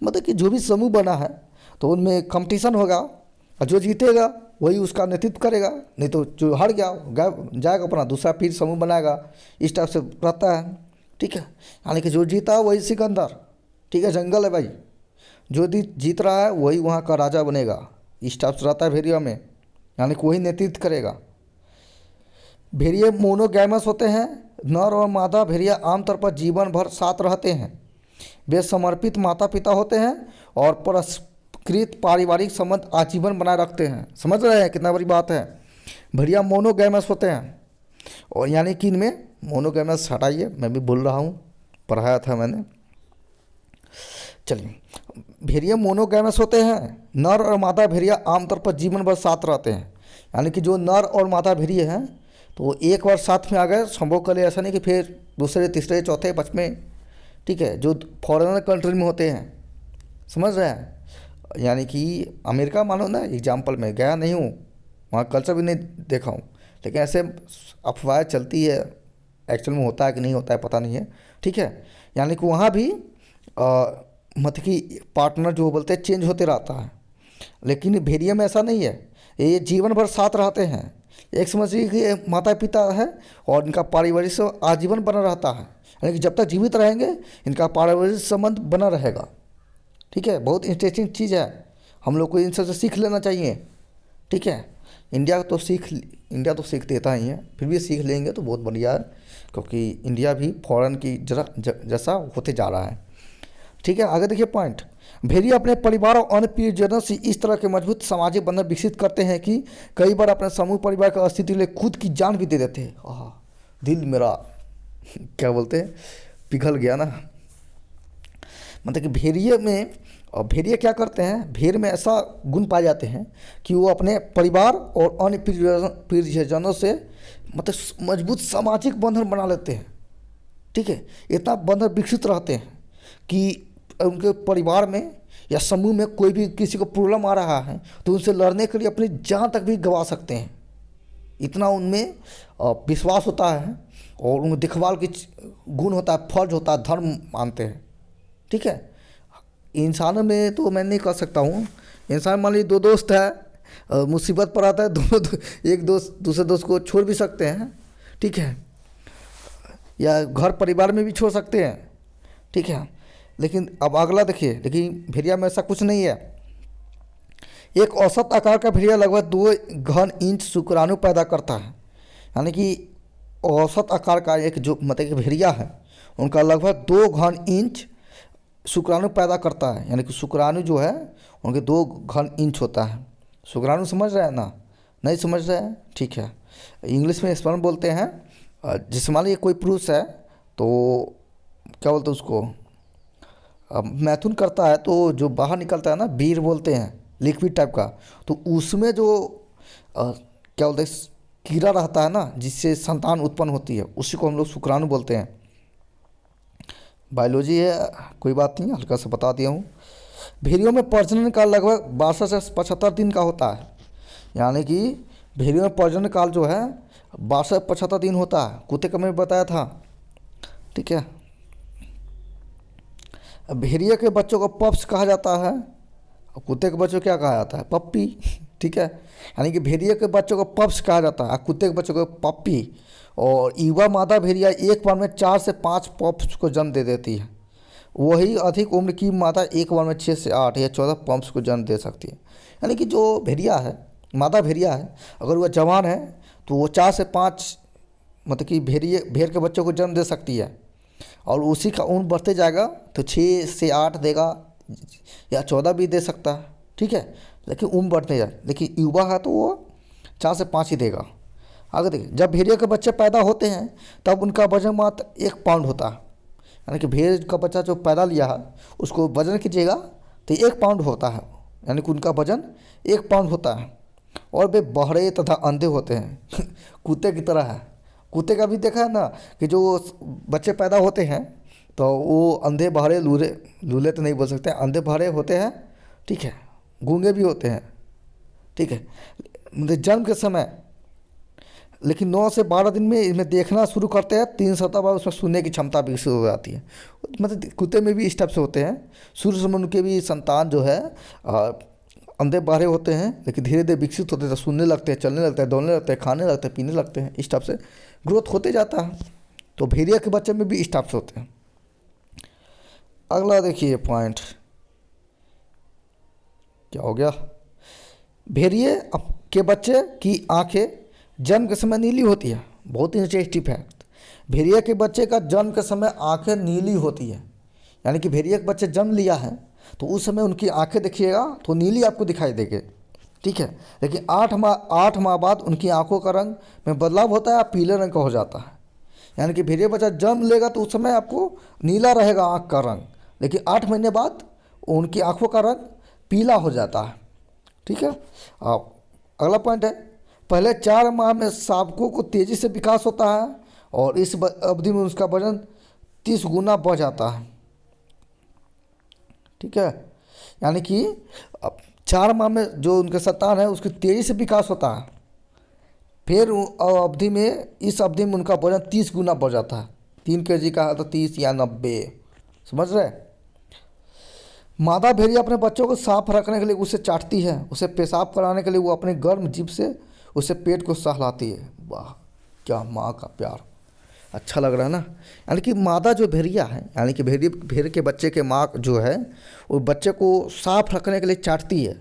मतलब कि जो भी समूह बना है तो उनमें कंपटीशन होगा, और जो जीतेगा वही उसका नेतृत्व करेगा, नहीं तो जो हार गया जाएगा अपना दूसरा फिर समूह बनाएगा। इस टाइप से रहता है। ठीक है। यानी कि जो जीता वही सिकंदर। ठीक है। जंगल है भाई, जो जीत रहा है वही वहाँ का राजा बनेगा। इस टाइप से रहता है भेड़िया में, यानी कि वही नेतृत्व करेगा। भेड़िए मोनोगैमस होते हैं। नर और मादा भेड़िया आमतौर पर जीवन भर साथ रहते हैं। वे समर्पित माता पिता होते हैं और परस्कृत पारिवारिक संबंध आजीवन बनाए रखते हैं। समझ रहे हैं कितना बड़ी बात है। भेड़िया मोनोगैमस होते हैं, और यानी कि इनमें मोनोगैमस हटाइए, मैं भी भूल रहा हूँ, पढ़ाया था मैंने। चलिए, भेड़िया मोनोगैमस होते हैं। नर और मादा भेड़िया आमतौर पर जीवन भर साथ रहते हैं। यानी कि जो नर और मादा भेड़िए हैं तो वो एक बार साथ में आ गए, संभोग कर ले, ऐसा नहीं कि फिर दूसरे तीसरे चौथे पाँचवें। ठीक है। जो फॉरेनर कंट्री में होते हैं, समझ रहे हैं, यानी कि अमेरिका मानो ना, एग्जाम्पल में गया नहीं हूँ, वहाँ कल्चर भी नहीं देखा हूँ, लेकिन ऐसे अफवाह चलती है, एक्चुअल में होता है कि नहीं होता है पता नहीं है। ठीक है। यानी कि वहाँ भी मतलब कि पार्टनर जो बोलते हैं चेंज होते रहता है। लेकिन भेड़िया में ऐसा नहीं है, ये जीवन भर साथ रहते हैं। एक समझिए कि माता पिता है और इनका पारिवारिक से आजीवन बना रहता है, यानी कि जब तक जीवित रहेंगे इनका पारिवारिक संबंध बना रहेगा। ठीक है। बहुत इंटरेस्टिंग चीज़ है, हम लोग को इन सबसे सीख लेना चाहिए। ठीक है। इंडिया तो सीख देता ही है, फिर भी सीख लेंगे तो बहुत बढ़िया है, क्योंकि इंडिया भी फॉरेन की जैसा होते जा रहा है। ठीक है। आगे देखिए पॉइंट, भेड़िए अपने परिवार और अन्य प्रियजनों से इस तरह के मजबूत सामाजिक बंधन विकसित करते हैं कि कई बार अपने समूह परिवार की अस्तित्व के लिए खुद की जान भी दे देते हैं। दिल मेरा क्या बोलते हैं पिघल गया ना। मतलब कि भेड़िए में, और भेड़िए क्या करते हैं, भेड़ में ऐसा गुण पाए जाते हैं कि वो अपने परिवार और अन्य प्रियजनों से मतलब मजबूत सामाजिक बंधन बना लेते हैं। ठीक है। इतना बंधन विकसित रहते हैं कि उनके परिवार में या समूह में कोई भी किसी को प्रॉब्लम आ रहा है तो उनसे लड़ने के लिए अपनी जान तक भी गंवा सकते हैं। इतना उनमें विश्वास होता है और उनमें दिखभाल की गुण होता है, फर्ज होता है, धर्म मानते हैं। ठीक है, इंसानों में तो मैं नहीं कर सकता हूँ। इंसान मान लीजिए दो दोस्त है, मुसीबत पर आता है, दोनों एक दोस्त दूसरे दोस्त को छोड़ भी सकते हैं। ठीक है, या घर परिवार में भी छोड़ सकते हैं। ठीक है, लेकिन अब अगला देखिए, लेकिन भेड़िया में ऐसा कुछ नहीं है। एक औसत आकार का भेड़िया लगभग 2 घन इंच शुक्राणु पैदा करता है। यानी कि औसत आकार का एक जो मतलब कि भेड़िया है उनका लगभग 2 घन इंच शुक्राणु पैदा करता है। यानी कि शुक्राणु जो है उनके 2 घन इंच होता है। शुक्राणु समझ रहे हैं ना? नहीं समझ रहे हैं? ठीक है, इंग्लिश में स्पर्म बोलते हैं। जैसे मान लीजिए कोई पुरुष है तो क्या बोलते हैं उसको, मैथुन करता है तो जो बाहर निकलता है ना, बीर बोलते हैं, लिक्विड टाइप का, तो उसमें जो क्या बोलते हैं कीड़ा रहता है ना जिससे संतान उत्पन्न होती है, उसी को हम लोग शुक्राणु बोलते हैं। बायोलॉजी है, कोई बात नहीं, हल्का सा बता दिया हूँ। भेड़ियों में प्रजनन काल लगभग 62 से 75 दिन का होता है। यानी कि भेड़ियों में प्रजनन काल जो है 62-75 दिन होता है। कुत्ते का मैंने बताया था। ठीक है, भेड़िया के बच्चों को पप्स कहा जाता है और कुत्ते के बच्चों को क्या कहा जाता है? पप्पी। ठीक है, यानी कि भेड़िया के बच्चों को पप्स कहा जाता है और कुत्ते के बच्चों को पप्पी। और युवा मादा भेड़िया एक बार में 4 से 5 पप्स को जन्म दे देती है। वही अधिक उम्र की मादा एक बार में 6 से 8 या 14 पप्स को जन्म दे सकती है। यानी कि जो भेड़िया है, मादा भेड़िया है, अगर वह जवान है तो वो 4 से 5 मतलब कि भेड़ के बच्चों को जन्म दे सकती है। और उसी का उम्र बढ़ते जाएगा तो 6 से 8 देगा या 14 भी दे सकता है। ठीक है, लेकिन उम्र बढ़ते जाए, लेकिन युवा है तो वो 4 से 5 ही देगा। आगे देखिए, जब भेड़िया के बच्चे पैदा होते हैं तब उनका वजन मात्र 1 पाउंड होता है। यानी कि भेड़ का बच्चा जो पैदा लिया है उसको वजन कीजिएगा तो 1 पाउंड होता है। यानी कि उनका वजन 1 पाउंड होता है। और वे बहरे तथा अंधे होते हैं कुत्ते की तरह है। कुत्ते का भी देखा है ना कि जो बच्चे पैदा होते हैं तो वो अंधे बहरे लूले लूले तो नहीं बोल सकते, अंधे बहरे होते हैं। ठीक है, गूंगे भी होते हैं। ठीक है, मतलब जन्म के समय, लेकिन 9 से 12 दिन में इनमें देखना शुरू करते हैं। 3 सप्ताह बाद उसमें सुनने की क्षमता विकसित हो जाती है। मतलब कुत्ते में भी इस टाइप से होते हैं। शुरू से उनके भी संतान जो है अंधे बहरे होते हैं, लेकिन धीरे धीरे विकसित होते हैं, सुनने लगते हैं, चलने लगते हैं, दौड़ने लगते हैं, खाने लगते हैं, पीने लगते हैं। इस टाइप से ग्रोथ होते जाता है। तो भेड़िया के बच्चे में भी इस टाइप से होते हैं। अगला देखिए पॉइंट क्या हो गया। भेड़िए के बच्चे की आंखें जन्म के समय नीली होती है। बहुत ही इंटरेस्टिंग फैक्ट, भेड़िया के बच्चे का जन्म के समय आंखें नीली होती है। यानी कि भेड़िया के बच्चे जन्म लिया है तो उस समय उनकी आंखें देखिएगा तो नीली आपको दिखाई देगी। ठीक है, लेकिन 8 माह बाद उनकी आंखों का रंग में बदलाव होता है, पीले रंग का हो जाता है। यानी कि भेड़िया बच्चा जन्म लेगा तो उस समय आपको नीला रहेगा आँख का रंग, लेकिन 8 महीने बाद उनकी आंखों का रंग पीला हो जाता है। ठीक है, अब अगला पॉइंट है, पहले 4 माह में शावकों को तेज़ी से विकास होता है और इस अवधि में उसका वजन 30 गुना बढ़ जाता है। ठीक है, यानी कि अब 4 माह में जो उनके संतान है उसकी तेज़ी से विकास होता है। फिर अवधि में इस अवधि में उनका वजन 30 गुना बढ़ जाता है। 3 kg का है तो 30 या 90, समझ रहे। मादा भेड़िया अपने बच्चों को साफ रखने के लिए उसे चाटती है। उसे पेशाब कराने के लिए वो अपने गर्म जीभ से उसे पेट को सहलाती है। वाह, क्या माँ का प्यार, अच्छा लग रहा है ना। यानी कि मादा जो भेड़िया है, यानी कि भेड़ के बच्चे के माँ जो है वो बच्चे को साफ रखने के लिए चाटती है।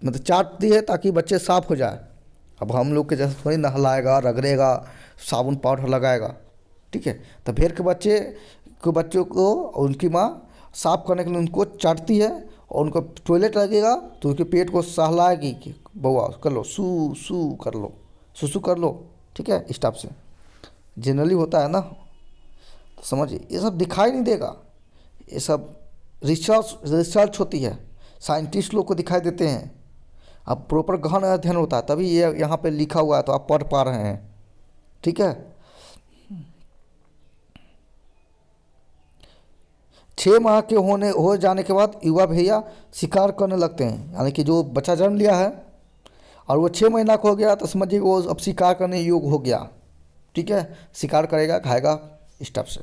मतलब चाटती है ताकि बच्चे साफ हो जाए। अब हम लोग के जैसे थोड़ी नहलाएगा, रगड़ेगा, साबुन पाउडर लगाएगा। ठीक है, तो भेड़ के बच्चों को उनकी माँ साफ करने के लिए उनको चाटती है और उनको टॉयलेट लगेगा तो उनके पेट को सहलाएगी कि बउआ कर लो, सू सू कर लो, सुसु कर लो। ठीक है, इस टाइप से जनरली होता है ना, तो समझिए ये सब दिखाई नहीं देगा। ये सब रिसर्च होती है, साइंटिस्ट लोग को दिखाई देते हैं। अब प्रॉपर गहन अध्ययन होता है तभी ये यहाँ पे लिखा हुआ है तो आप पढ़ पा रहे हैं। ठीक है, 6 माह के हो जाने के बाद युवा भेड़िया शिकार करने लगते हैं, यानी कि जो बच्चा जन्म लिया है और वो 6 महीना का हो गया तो समझिए वो अब शिकार करने योग्य हो गया। ठीक है, शिकार करेगा, खाएगा, इस टाइप से।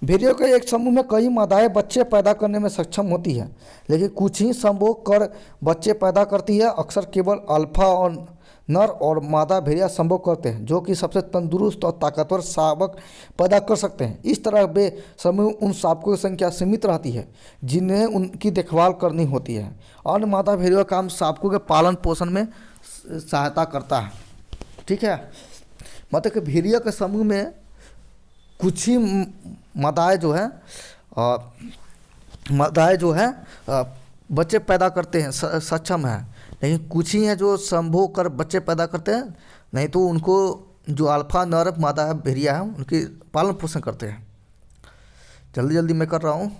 भेड़ियों के एक समूह में कई मादाएं बच्चे पैदा करने में सक्षम होती है, लेकिन कुछ ही संभोग कर बच्चे पैदा करती है। अक्सर केवल अल्फा और नर और मादा भेड़िया संभोग करते हैं, जो कि सबसे तंदुरुस्त और ताकतवर शावक पैदा कर सकते हैं। इस तरह वे समूह उन शावकों की संख्या सीमित रहती है जिन्हें उनकी देखभाल करनी होती है। अन्य मादा भेड़ियों का काम शावकों के पालन पोषण में सहायता करता है। ठीक है, मतलब कि भेड़िया के समूह में कुछ ही मादाएँ जो है बच्चे पैदा करते हैं, सक्षम है, लेकिन कुछ ही हैं जो संभोग कर बच्चे पैदा करते हैं, नहीं तो उनको जो अल्फा नर मादा भेड़िया है उनकी पालन पोषण करते हैं। जल्दी जल्दी मैं कर रहा हूँ।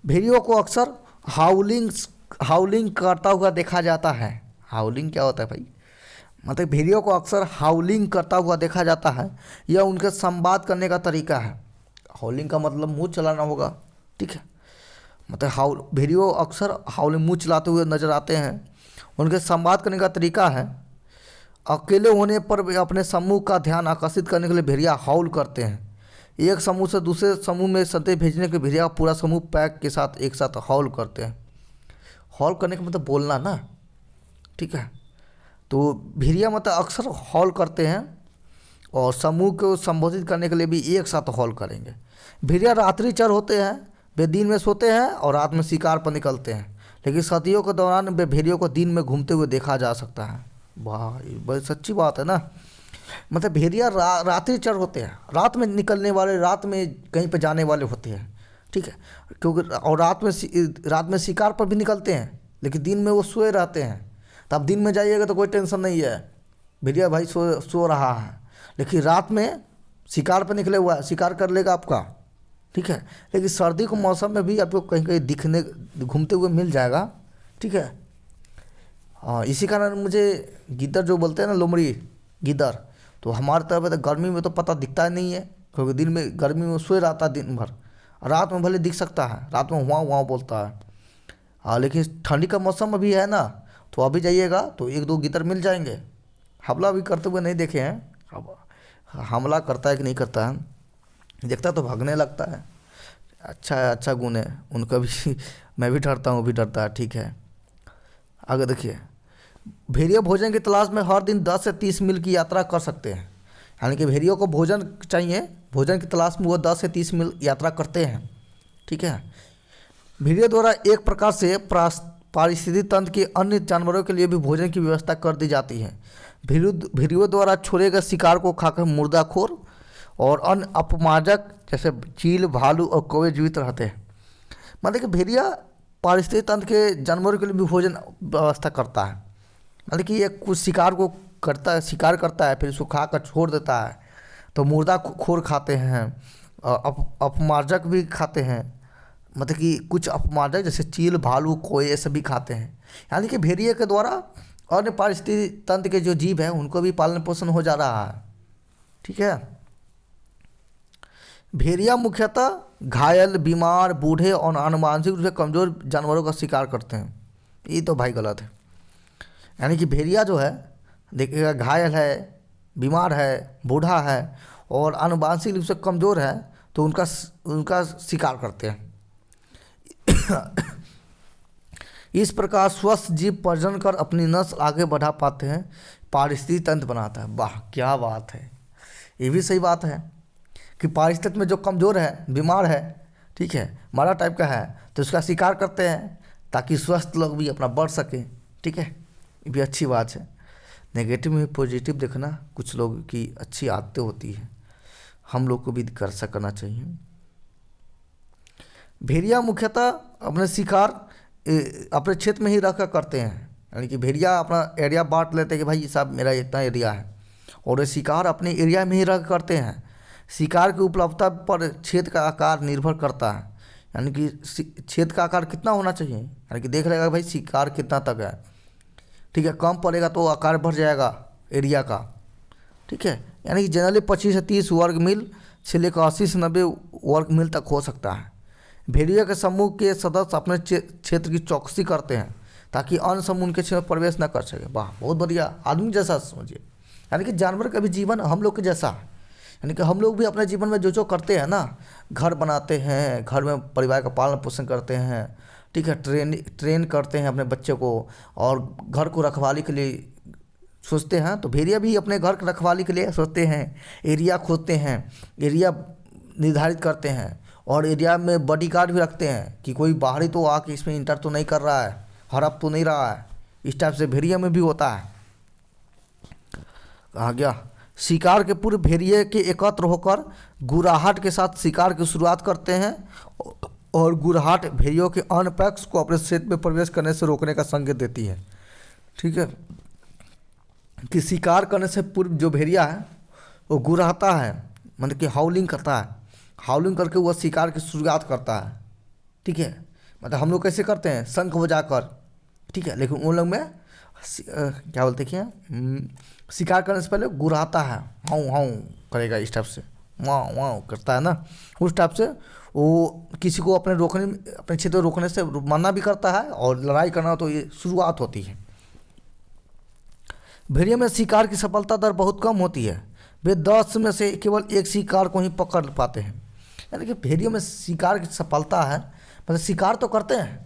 भेड़ियों को अक्सर हाउलिंग करता हुआ देखा जाता है। हाउलिंग क्या होता है भाई? मतलब भेड़ियों को अक्सर हाउलिंग करता हुआ देखा जाता है। यह उनके संवाद करने का तरीका है। हाउलिंग का मतलब मुंह चलाना होगा। ठीक है, मतलब भेड़ियों अक्सर हाउलिंग मुंह चलाते हुए नजर आते हैं। उनके संवाद करने का तरीका है, अकेले होने पर वे अपने समूह का ध्यान आकर्षित करने के लिए भेड़िया हाउल करते हैं। एक समूह से दूसरे समूह में संदेश भेजने के भेड़िया पूरा समूह पैक के साथ एक साथ हाउल करते हैं। हाउल करने का मतलब बोलना ना। ठीक है, तो भेड़िया मतलब अक्सर हॉल करते हैं और समूह को संबोधित करने के लिए भी एक साथ हॉल करेंगे। भेड़िया रात्रिचर होते हैं, वे दिन में सोते हैं और रात में शिकार पर निकलते हैं, लेकिन सर्दियों के दौरान वे भेड़ियों को दिन में घूमते हुए देखा जा सकता है। वाह, ये बड़ी सच्ची बात है ना। मतलब भेड़िया रात्रिचर होते हैं, रात में निकलने वाले, रात में कहीं पर जाने वाले होते हैं। ठीक है, क्योंकि और रात में शिकार पर भी निकलते हैं, लेकिन दिन में वो सोए रहते हैं। तो आप दिन में जाइएगा तो कोई टेंशन नहीं है, भेड़िया भाई सो रहा है, लेकिन रात में शिकार पर निकले हुआ है, शिकार कर लेगा आपका। ठीक है, लेकिन सर्दी के मौसम में भी आपको कहीं कहीं घूमते हुए मिल जाएगा। ठीक है, हाँ, इसी कारण मुझे गिद्दर जो बोलते हैं ना, लोमड़ी गिद्दर, तो हमारे तरफ तो गर्मी में तो पता दिखता ही नहीं है, क्योंकि दिन में गर्मी में सोए रहता है दिन भर। रात में भले दिख सकता है, रात में वहाँ वहाँ बोलता है। हाँ, लेकिन ठंडी का मौसम अभी है ना, तो अभी जाइएगा तो 1-2 गिद्दर मिल जाएंगे। हमला भी करते हुए नहीं देखे हैं, अब हमला करता है कि नहीं करता है, देखता तो भागने लगता है। अच्छा है, अच्छा गुण है उनका भी। मैं भी डरता हूँ, वो भी डरता है। ठीक है, आगे देखिए। भेड़िया भोजन की तलाश में हर दिन 10 से 30 मील की यात्रा कर सकते हैं, यानी कि भेड़ियों को भोजन चाहिए, भोजन की तलाश में वो 10 से 30 मील यात्रा करते हैं। ठीक है, भेड़ियों द्वारा एक प्रकार से पारिस्थितिकी तंत्र के अन्य जानवरों के लिए भी भोजन की व्यवस्था कर दी जाती है। भेड़ियों द्वारा छोड़े गए शिकार को खाकर मुर्दाखोर और अन्य अपमार्जक जैसे चील, भालू और कौवे जीवित रहते हैं। मतलब कि भेड़िया पारिस्थितिकी तंत्र के जानवरों के लिए भी भोजन व्यवस्था करता है। मतलब कि ये कुछ शिकार को करता है, शिकार करता है, फिर उसको खा कर छोड़ देता है, तो मुर्दाखोर खाते हैं, अपमार्जक भी खाते हैं। मतलब कि कुछ अपमार्जक जैसे चील, भालू, कौवे ये सभी खाते हैं। यानी कि भेड़िए के द्वारा अन्य पारिस्थितिकी तंत्र के जो जीव हैं उनको भी पालन पोषण हो जा रहा है। ठीक है, भेड़िया मुख्यतः घायल, बीमार, बूढ़े और आनुवंशिक रूप से कमज़ोर जानवरों का शिकार करते हैं। ये तो भाई गलत है। यानी कि भेड़िया जो है, देखिएगा, घायल है, बीमार है, बूढ़ा है और आनुवंशिक रूप से कमज़ोर है, तो उनका शिकार करते हैं। इस प्रकार स्वस्थ जीव प्रजनन कर अपनी नस्ल आगे बढ़ा पाते हैं, पारिस्थितिकी तंत्र बनाता है। वाह, क्या बात है। ये भी सही बात है कि पारिस्थितिकी में जो कमज़ोर है, बीमार है, ठीक है, मारा टाइप का है, तो उसका शिकार करते हैं ताकि स्वस्थ लोग भी अपना बढ़ सकें। ठीक है, ये भी अच्छी बात है। नेगेटिव में पॉजिटिव देखना कुछ लोगों की अच्छी आदतें होती है, हम लोग को भी कर सकना चाहिए। भेड़िया मुख्यतः अपने शिकार अपने क्षेत्र में ही रखकर करते हैं। यानी कि भेड़िया अपना एरिया बांट लेते हैं कि भाई साहब मेरा इतना एरिया है, और ये शिकार अपने एरिया में ही रख करते हैं। शिकार की उपलब्धता पर क्षेत्र का आकार निर्भर करता है। यानी कि क्षेत्र का आकार कितना होना चाहिए, यानी कि देख लेगा भाई शिकार कितना तक है। ठीक है, कम पड़ेगा तो आकार बढ़ जाएगा एरिया का। ठीक है, यानी कि जनरली 25 से 30 वर्ग मील से लेकर 80 से 90 वर्ग मील तक हो सकता है। भेड़िया के समूह के सदस्य अपने क्षेत्र की चौकसी करते हैं ताकि अन्य समूह उनके क्षेत्र में प्रवेश न कर सके। वाह, बहुत बढ़िया, आदमी जैसा समझिए। यानी कि जानवर का भी जीवन हम लोग के जैसा है। यानी कि हम लोग भी अपने जीवन में जो जो करते हैं ना, घर बनाते हैं, घर में परिवार का पालन पोषण करते हैं, ठीक है, ट्रेन करते हैं अपने बच्चे को, और घर को रखवाली के लिए सोचते हैं। तो भेड़िया भी अपने घर की रखवाली के लिए सोचते हैं, एरिया खोदते हैं, एरिया निर्धारित करते हैं, और एरिया में बॉडीगार्ड भी रखते हैं कि कोई बाहरी तो आके इसमें इंटर तो नहीं कर रहा है, हड़प तो नहीं रहा है। इस टाइप से भेड़िया में भी होता है। कहा गया, शिकार के पूर्व भेड़िए के एकत्र होकर गुराहट के साथ शिकार की शुरुआत करते हैं, और गुराहट भेड़ियों के अन्य पैक्स को अपने क्षेत्र में प्रवेश करने से रोकने का संकेत देती है। ठीक है, कि शिकार करने से पूर्व जो भेड़िया है वो गुराहता है, मतलब कि हाउलिंग करता है, हाउलिंग करके वह शिकार की शुरुआत करता है। ठीक है, मतलब हम लोग कैसे करते हैं, शंख बजाकर, ठीक है, लेकिन उन लोग में क्या बोलते हैं, शिकार करने से पहले गुराहता है, हाउ हाउ करेगा, इस टाइप से वाँ वाँ करता है ना, उस टाइप से वो किसी को अपने क्षेत्र में रोकने से मना भी करता है, और लड़ाई करना तो ये शुरुआत होती है। भेड़िया में शिकार की सफलता दर बहुत कम होती है, वे 10 में से केवल एक शिकार को ही पकड़ पाते हैं। यानी कि भेड़ियों में शिकार की सफलता है, मतलब शिकार तो करते हैं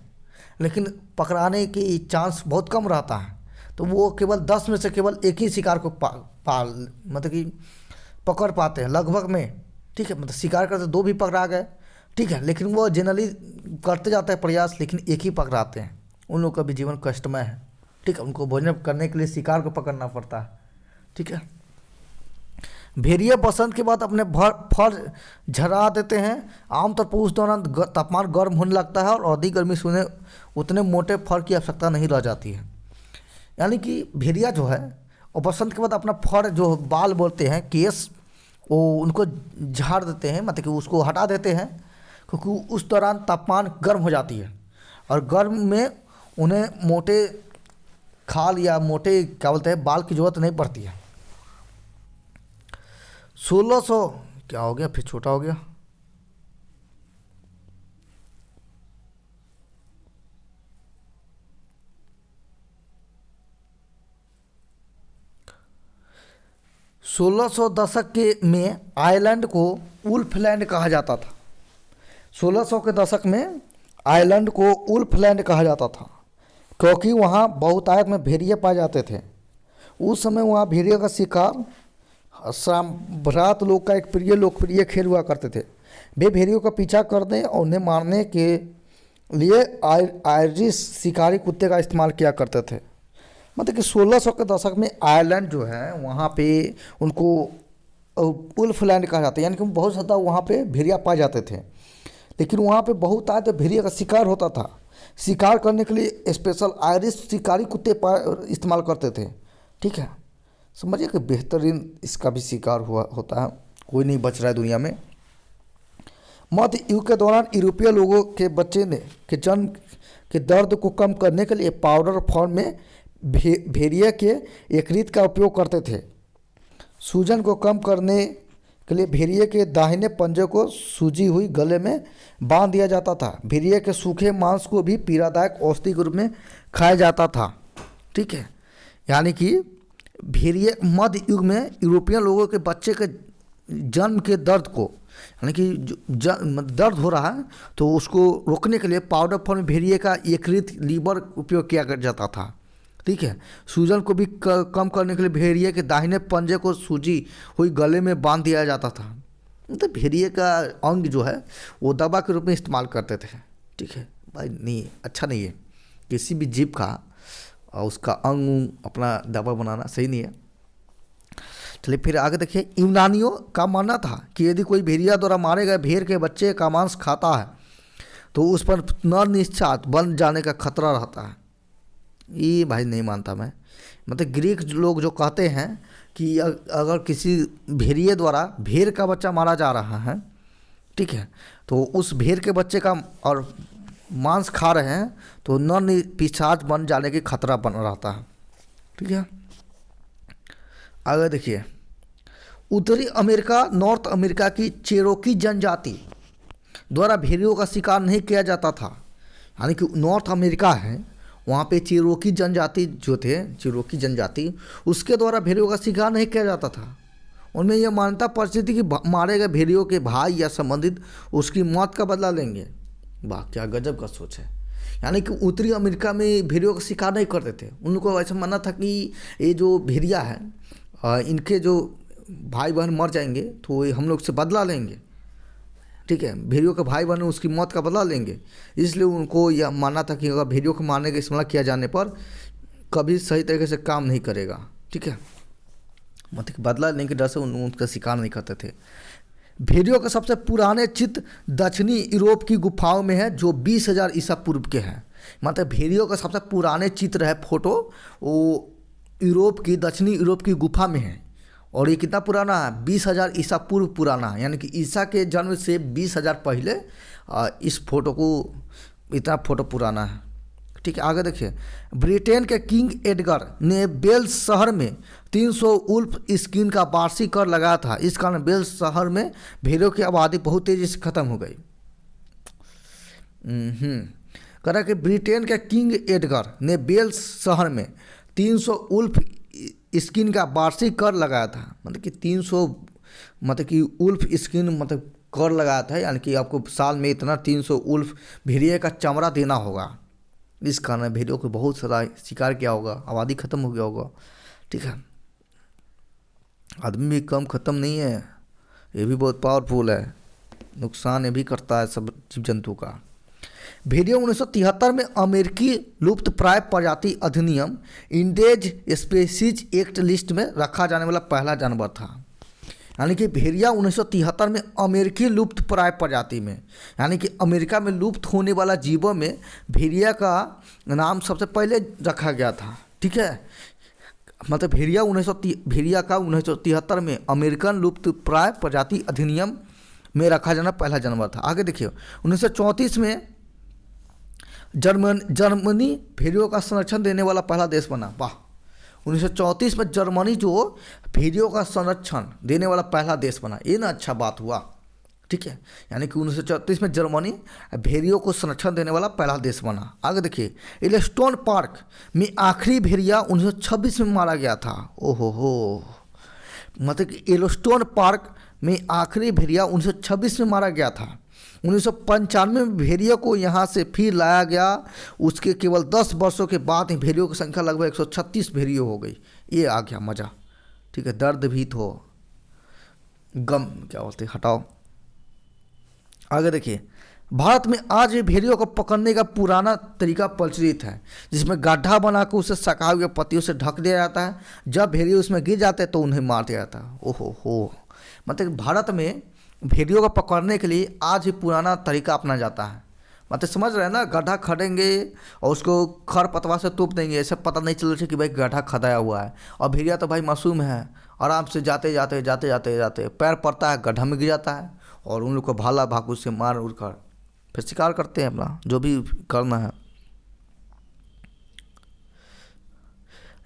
लेकिन पकड़ाने की चांस बहुत कम रहता है। तो वो केवल 10 में से केवल एक ही शिकार को मतलब कि पकड़ पाते हैं लगभग में। ठीक है, मतलब शिकार करते 2 भी पकड़ा गए, ठीक है, लेकिन वो जनरली करते जाते हैं प्रयास, लेकिन एक ही पकड़ाते हैं। उन लोगों का भी जीवन कष्टमय है। ठीक है, उनको भोजन करने के लिए शिकार को पकड़ना पड़ता है। ठीक है, भेड़िया बसंत के बाद अपने फर झरा देते हैं। आमतौर पर उस दौरान तापमान गर्म होने लगता है, और अधिक गर्मी से उन्हें उतने मोटे फर की आवश्यकता नहीं रह जाती है। यानी कि भेड़िया जो है वो बसंत के बाद अपना फर, जो बाल बोलते हैं, केस, वो उनको झाड़ देते हैं, मतलब कि उसको हटा देते हैं, क्योंकि उस दौरान तापमान गर्म हो जाती है, और गर्म में उन्हें मोटे खाल या मोटे क्या बोलते हैं बाल की ज़रूरत नहीं पड़ती है। 1600 क्या हो गया, फिर छोटा हो गया, सोलह सौ दशक के में आयरलैंड को वुल्फलैंड कहा जाता था। 1600 के दशक में आयरलैंड को वुल्फलैंड कहा जाता था, क्योंकि वहाँ बहुतायत में भेड़िए पाए जाते थे। उस समय वहाँ भेड़िए का शिकार सम्भ्रांत लोग का एक लोकप्रिय खेल हुआ करते थे। वे भेड़ियों का पीछा करने और उन्हें मारने के लिए आयरिश शिकारी कुत्ते का इस्तेमाल किया करते थे। मतलब कि 1600 के दशक में आयरलैंड जो है वहाँ पे उनको वुल्फलैंड कहा जाता है, यानी कि बहुत ज़्यादा वहाँ पे भेड़िया पाए जाते थे, लेकिन वहाँ पे बहुत आए तो भेड़िया का शिकार होता था। शिकार करने के लिए स्पेशल आयरिश शिकारी कुत्ते इस्तेमाल करते थे। ठीक है, समझिए कि बेहतरीन इसका भी शिकार होता है, कोई नहीं बच रहा है दुनिया में। मध्य युग के दौरान यूरोपीय लोगों के बच्चे ने के जन्म के दर्द को कम करने के लिए पाउडर फॉर्म में भेड़िया के यकृत का उपयोग करते थे। सूजन को कम करने के लिए भेड़िए के दाहिने पंजे को सूजी हुई गले में बांध दिया जाता था। भेड़िए के सूखे मांस को भी पीड़ादायक औषधि के रूप में खाया जाता था। ठीक है, यानी कि भेड़िए मध्य युग में यूरोपियन लोगों के बच्चे के जन्म के दर्द को, यानी कि दर्द हो रहा है तो उसको रोकने के लिए पाउडर फॉर्म में भेड़िए का यकृत लीवर उपयोग किया जाता था। ठीक है, सूजन को भी कम करने के लिए भेड़िए के दाहिने पंजे को सूजी हुई गले में बांध दिया जाता था। मतलब भेड़िए का अंग जो है वो दवा के रूप में इस्तेमाल करते थे। ठीक है भाई, नहीं अच्छा नहीं है किसी भी जीव का और उसका अंग अपना दवा बनाना सही नहीं है। चलिए फिर आगे देखिए, यूनानियों का मानना था कि यदि कोई भेड़िया द्वारा मारे गए भेड़ के बच्चे का मांस खाता है तो उस पर नर निश्चात बन जाने का खतरा रहता है। ये भाई नहीं मानता मैं। मतलब ग्रीक लोग जो कहते हैं कि अगर किसी भेड़िए द्वारा भेड़ का बच्चा मारा जा रहा है, ठीक है, तो उस भेड़ के बच्चे का और मांस खा रहे हैं तो नर पिशाच बन जाने की खतरा बन रहता है। ठीक है, आगे देखिए, उत्तरी अमेरिका नॉर्थ अमेरिका की चेरोकी जनजाति द्वारा भेड़ियों का शिकार नहीं किया जाता था। यानी कि नॉर्थ अमेरिका है, वहाँ पे चिरोकी जनजाति जो थे, चिरोकी जनजाति, उसके द्वारा भेड़ियों का शिकार नहीं किया जाता था। उनमें यह मान्यता प्रचलित थी कि मारे गए भेड़ियों के भाई या संबंधित उसकी मौत का बदला लेंगे। वाह, क्या गजब का सोच है। यानी कि उत्तरी अमेरिका में भेड़ियों का शिकार नहीं करते थे। उन लोगों को ऐसा मानना था कि ये जो भेड़िया है, इनके जो भाई बहन मर जाएंगे तो ये हम लोग से बदला लेंगे, ठीक है, भेड़ियों के भाई बहन उसकी मौत का बदला लेंगे। इसलिए उनको यह मानना था कि अगर भेड़ियों को मारने का इस्तेमाल किया जाने पर कभी सही तरीके से काम नहीं करेगा, ठीक है, मतलब कि बदला लेने के डर से उनका शिकार नहीं करते थे। भेड़ियों के सबसे पुराने चित्र दक्षिणी यूरोप की गुफाओं में है, जो 20,000 ईसा पूर्व के हैं। मतलब भेड़ियों का सबसे पुराने चित्र है, फोटो, वो यूरोप की, दक्षिणी यूरोप की गुफा में है। और ये कितना पुराना है? 20,000 ईसा पूर्व पुराना है। यानी कि ईसा के जन्म से 20,000 पहले इस फोटो को, इतना फोटो पुराना है, ठीक है। आगे देखिए, ब्रिटेन के किंग एडगर ने वेल्स शहर में 300 उल्फ स्किन का वार्षिक कर लगाया था। इस कारण वेल्स शहर में भेड़ियों की आबादी बहुत तेजी से खत्म हो गई। कह रहा कि ब्रिटेन के किंग एडगर ने वेल्स शहर में 300 उल्फ स्किन का वार्षिक कर लगाया था। मतलब कि 300, मतलब कि उल्फ स्किन मतलब कर लगाया था, यानी कि आपको साल में इतना 300 उल्फ भेड़िए का चमड़ा देना होगा। इस कारण भेड़ियों को बहुत सारा शिकार किया होगा, आबादी खत्म हो गया होगा, ठीक है। आदमी भी कम खत्म नहीं है, ये भी बहुत पावरफुल है, नुकसान ये भी करता है सब जीव जंतु का। भेड़िया 1973 में अमेरिकी लुप्त प्राय प्रजाति अधिनियम इंडेज स्पीसीज एक्ट लिस्ट में रखा जाने वाला पहला जानवर था। यानी कि भेड़िया 1973 में अमेरिकी लुप्त प्राय प्रजाति में, यानी कि अमेरिका में लुप्त होने वाला जीवों में भेड़िया का नाम सबसे पहले रखा गया था, ठीक है। मतलब भेड़िया का 1973 में अमेरिकन लुप्त प्राय प्रजाति अधिनियम में रखा जाना पहला जानवर था। आगे देखिए, 1934 में जर्मनी भेड़ियों का संरक्षण देने वाला पहला देश बना। वाह, 1934 में जर्मनी जो भेड़ियों का संरक्षण देने वाला पहला देश बना, ये ना अच्छा बात हुआ, ठीक है। यानी कि 1934 में जर्मनी भेड़ियों को संरक्षण देने वाला पहला देश बना। आगे देखिए, येलोस्टोन पार्क में आखिरी भेड़िया 1926 में मारा गया था। ओहो हो, मतलब कि येलोस्टोन पार्क में आखिरी भेड़िया 1926 में मारा गया था। 1995 में भेड़ियों को यहाँ से फिर लाया गया। उसके केवल 10 वर्षों के बाद ही भेड़ियों की संख्या लगभग 136 भेड़ियों हो गई। ये आ गया मज़ा, ठीक है। दर्द भी तो गम क्या बोलते, हटाओ। आगे देखिए, भारत में आज भी भेड़ियों को पकड़ने का पुराना तरीका प्रचलित है, जिसमें गड्ढा बनाकर उसे सकाए हुए पत्तियों से ढक दिया जाता है। जब भेड़िए उसमें गिर जाते हैं तो उन्हें मार दिया जाता है। ओहो हो, मतलब भारत में भेड़ियों को पकड़ने के लिए आज भी पुराना तरीका अपना जाता है। मतलब समझ रहे हैं ना, गड्ढा खदेंगे और उसको खर पतवा से तोप देंगे, ऐसे पता नहीं चल रहा कि भाई गड्ढा खदाया हुआ है। और भेड़िया तो भाई मासूम है, आराम से जाते जाते जाते जाते जाते पैर पड़ता है, गड्ढा में गिर जाता है, और उन लोग को भाला भाकू से मार उड़ कर फिर शिकार करते हैं अपना जो भी करना है।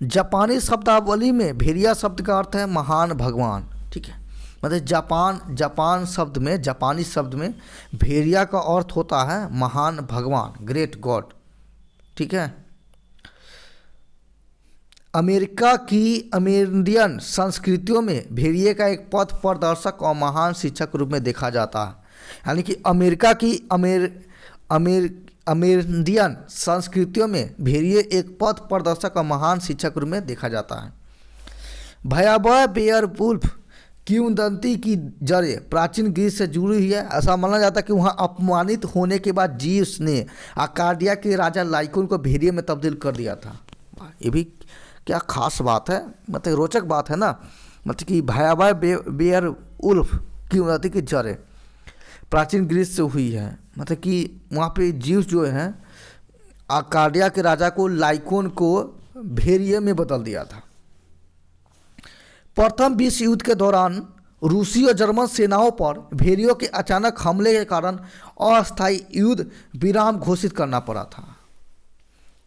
जापानी शब्दावली में भेड़िया शब्द का अर्थ है महान भगवान, ठीक है। मतलब जापानी शब्द में भेड़िया का अर्थ होता है महान भगवान, ग्रेट गॉड, ठीक है। अमेरिका की अमेरिंडियन संस्कृतियों में भेड़िए का एक पथ प्रदर्शक और महान शिक्षक के रूप में देखा जाता है। यानी कि अमेरिका की अमेरिंडियन संस्कृतियों में भेड़िए एक पथ प्रदर्शक और महान शिक्षक के रूप में देखा जाता है। भयावह बेयरवुल्फ किंवदंती की जड़ें प्राचीन ग्रीस से जुड़ी हुई है। ऐसा माना जाता है कि वहाँ अपमानित होने के बाद जीव्स ने आर्काडिया के राजा लाइकोन को भेड़िए में तब्दील कर दिया था। ये भी क्या खास बात है, मतलब रोचक बात है ना। मतलब कि भयावह बेयरवुल्फ किंवदंती की जड़ें प्राचीन ग्रीस से हुई है। मतलब कि वहाँ पे जीव्स जो हैं आर्काडिया के राजा को लाइकोन को भेड़िए में बदल दिया था। प्रथम विश्व युद्ध के दौरान रूसी और जर्मन सेनाओं पर भेड़ियों के अचानक हमले के कारण अस्थायी युद्ध विराम घोषित करना पड़ा था।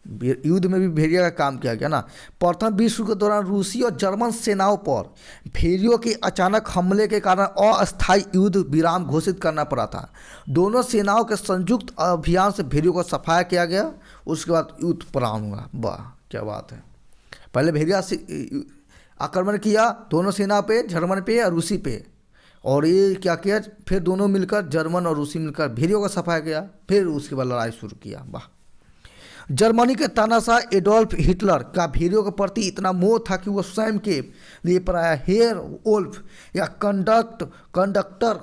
युद्ध में भी भेड़िया का काम किया गया ना। प्रथम विश्व के दौरान रूसी और जर्मन सेनाओं पर भेड़ियों के अचानक हमले के कारण अस्थायी युद्ध विराम घोषित करना पड़ा था। दोनों सेनाओं के संयुक्त अभियान से भेड़ियों को सफाया किया गया, उसके बाद युद्ध प्रारंभ हुआ। वाह क्या बात है। पहले भेड़िया से आक्रमण किया दोनों सेना पे, जर्मन पे और रूसी पे, और ये क्या किया, फिर दोनों मिलकर जर्मन और रूसी मिलकर भेड़ियों को सफाया गया, फिर उसके बाद लड़ाई शुरू किया। वाह। जर्मनी के तानाशाह एडोल्फ हिटलर का भेड़ियों के प्रति इतना मोह था कि वह स्वयं के लिए प्रायः हेयर वोल्फ या कंडक्टर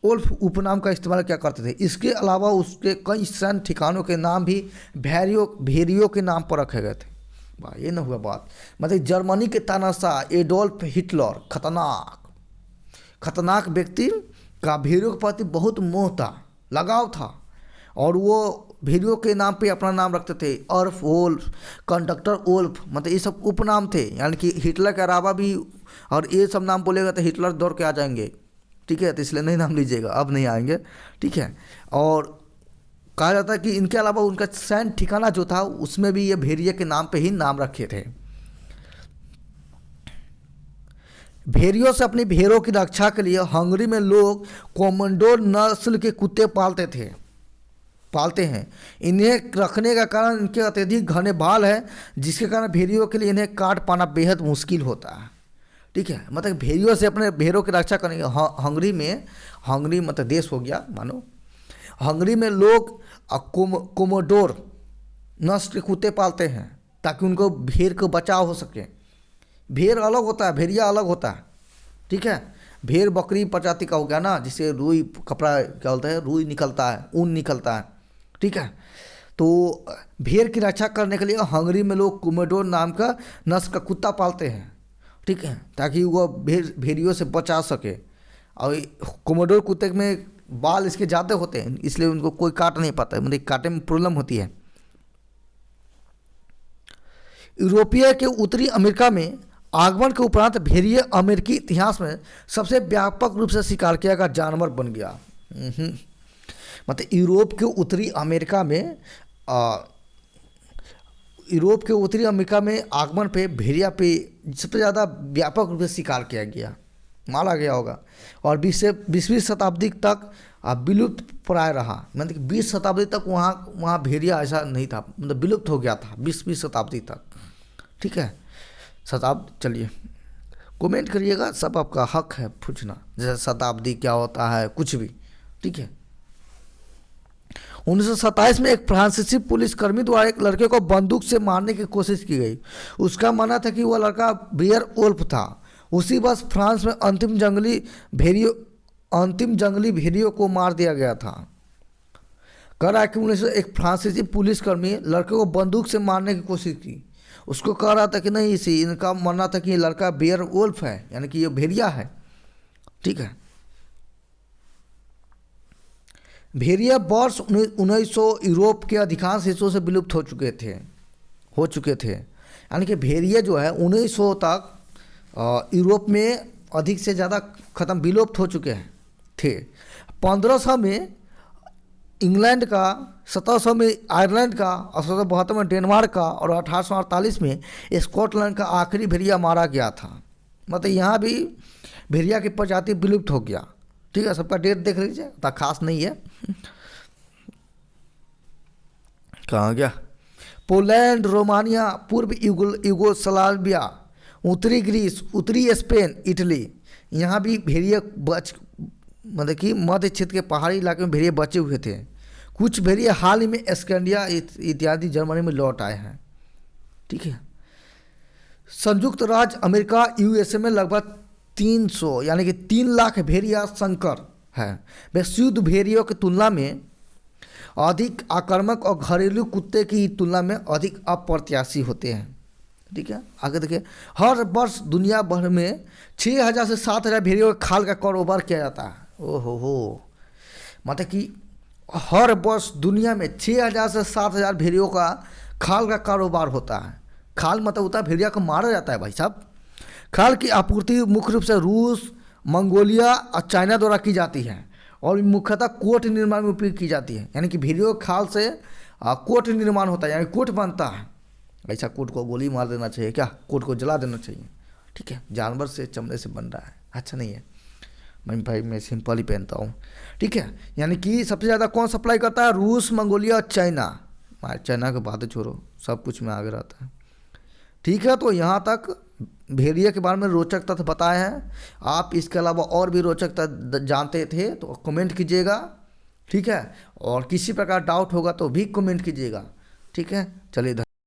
वोल्फ उपनाम का इस्तेमाल क्या करते थे। इसके अलावा उसके कई सैन्य ठिकानों के नाम भी भेड़ियों के नाम पर रखे गए थे। वाह ये न हुआ बात। मतलब जर्मनी के तानाशाह एडोल्फ हिटलर खतरनाक व्यक्ति का भेड़ियों के प्रति बहुत मोह था, लगाव था, और वो भेड़ियों के नाम पे अपना नाम रखते थे। अर्फ वोल्फ, कंडक्टर वोल्फ, मतलब ये सब उपनाम थे। यानी कि हिटलर के अलावा भी, और ये सब नाम बोलेगा तो हिटलर दौड़ के आ जाएंगे, ठीक है, तो इसलिए नहीं नाम लीजिएगा, अब नहीं आएंगे, ठीक है। और कहा जाता है कि इनके अलावा उनका सैन्य ठिकाना जो था उसमें भी ये भेड़िए के नाम पे ही नाम रखे थे। भेड़ियों से अपनी भेड़ों की रक्षा के लिए हंगरी में लोग कोमोडोर नस्ल के कुत्ते पालते हैं। इन्हें रखने का कारण इनके अत्यधिक घने बाल है, जिसके कारण भेड़ियों के लिए इन्हें काट पाना बेहद मुश्किल होता है, ठीक है। मतलब भेड़ियों से अपने भेड़ों की रक्षा करेंगे। हंगरी मतलब देश हो गया मानो। हंगरी में लोग कोमोडोर नस्ल के कुत्ते पालते हैं ताकि उनको भेड़ को बचाव हो सके। भेड़ अलग होता है, भेड़िया अलग होता है, ठीक है। भेड़ बकरी प्रजाति का हो गया ना, जिससे रुई कपड़ा क्या बोलते हैं, रुई निकलता है, ऊन निकलता है, ठीक है। तो भेड़ की रक्षा करने के लिए हंगरी में लोग कोमोडोर नाम का नस्ल का कुत्ता पालते हैं, ठीक है, ताकि वह भेड़ियों से बचा सके। और कोमोडोर कुत्ते में बाल इसके ज़्यादा होते हैं, इसलिए उनको कोई काट नहीं पाता, मतलब काटने में प्रॉब्लम होती है। यूरोपीय के उत्तरी अमेरिका में आगमन के उपरांत भेड़िए अमेरिकी इतिहास में सबसे व्यापक रूप से शिकार किया गया जानवर बन गया। मतलब यूरोप के उत्तरी अमेरिका में आगमन पे भेड़िया पे सबसे ज़्यादा व्यापक रूप से शिकार किया गया, मारा गया होगा। और 20वीं शताब्दी तक विलुप्त प्राय रहा। मतलब 20 शताब्दी तक वहाँ भेड़िया ऐसा नहीं था, मतलब विलुप्त हो गया था 20वीं शताब्दी तक, ठीक है। चलिए कमेंट करिएगा, सब आपका हक है पूछना, जैसे शताब्दी क्या होता है, कुछ भी, ठीक है। 1927 में एक फ्रांसीसी पुलिसकर्मी द्वारा एक लड़के को बंदूक से मारने की कोशिश की गई। उसका मानना था कि वह लड़का बियर वोल्फ था। उसी वर्ष फ्रांस में अंतिम जंगली भेड़ियों को मार दिया गया था। कह रहा है कि 1900 एक फ्रांसीसी पुलिसकर्मी लड़के को बंदूक से मारने की कोशिश की। उसको कह रहा था कि नहीं, इनका मानना था कि ये लड़का बियर वोल्फ है, यानी कि ये भेड़िया है, ठीक है। भेड़िया वर्ष 1900 यूरोप के अधिकांश हिस्सों से विलुप्त हो चुके थे। यानी कि भेड़िया जो है 1900 तक यूरोप में अधिक से ज़्यादा विलुप्त हो चुके थे। 1500 में इंग्लैंड का, 1700 में आयरलैंड का, 1872 में डेनमार्क का, और 1848 में स्कॉटलैंड का आखिरी भेड़िया मारा गया था। मतलब यहाँ भी भेड़िया की प्रजाति विलुप्त हो गया, ठीक है। सबका डेट देख लीजिए, इतना खास नहीं है। कहाँ गया? पोलैंड, रोमानिया, पूर्व यूगोस्लाविया, उत्तरी ग्रीस, उत्तरी स्पेन, इटली, यहाँ भी भेड़िए मतलब कि मध्य क्षेत्र के पहाड़ी इलाके में भेड़िए बचे हुए थे। कुछ भेड़िए हाल ही में स्कैंडिया इत्यादि जर्मनी में लौट आए हैं, ठीक है। संयुक्त राज्य अमेरिका यूएसए में लगभग 300 यानी कि 3 लाख भेड़िया संकर है। वे शुद्ध भेड़ियों की तुलना में अधिक आक्रामक और घरेलू कुत्ते की तुलना में अधिक अप्रत्याशी होते हैं, ठीक है। आगे देखिए, हर वर्ष दुनिया भर में 6000 से 7000 भेड़ियों के खाल का कारोबार किया जाता है। ओहो, मतलब कि हर वर्ष दुनिया में 6000 से 7000 भेड़ियों का खाल का कारोबार होता है। खाल मतलब होता है भेड़िया को मारा जाता है भाई साहब। खाल की आपूर्ति मुख्य रूप से रूस, मंगोलिया और चाइना द्वारा की जाती है, और मुख्यतः कोट निर्माण में उपयोग की जाती है। यानी कि भेड़ियों के खाल से कोट निर्माण होता है, यानी कोट बनता है। ऐसा कोट को गोली मार देना चाहिए क्या? कोट को जला देना चाहिए? ठीक है, जानवर से चमड़े से बन रहा है, अच्छा नहीं है। मैं सिंपल ही पहनता हूँ। ठीक है, यानी कि सबसे ज़्यादा कौन सप्लाई करता है? रूस, मंगोलिया और चाइना। चाइना के बातें छोड़ो, सब कुछ में आगे रहता है। ठीक है, तो यहाँ तक भेड़िया के बारे में रोचक तथ्य बताए हैं। आप इसके अलावा और भी रोचक तथ्य जानते थे तो कमेंट कीजिएगा। ठीक है, और किसी प्रकार डाउट होगा तो भी कमेंट कीजिएगा। ठीक है, चलिए।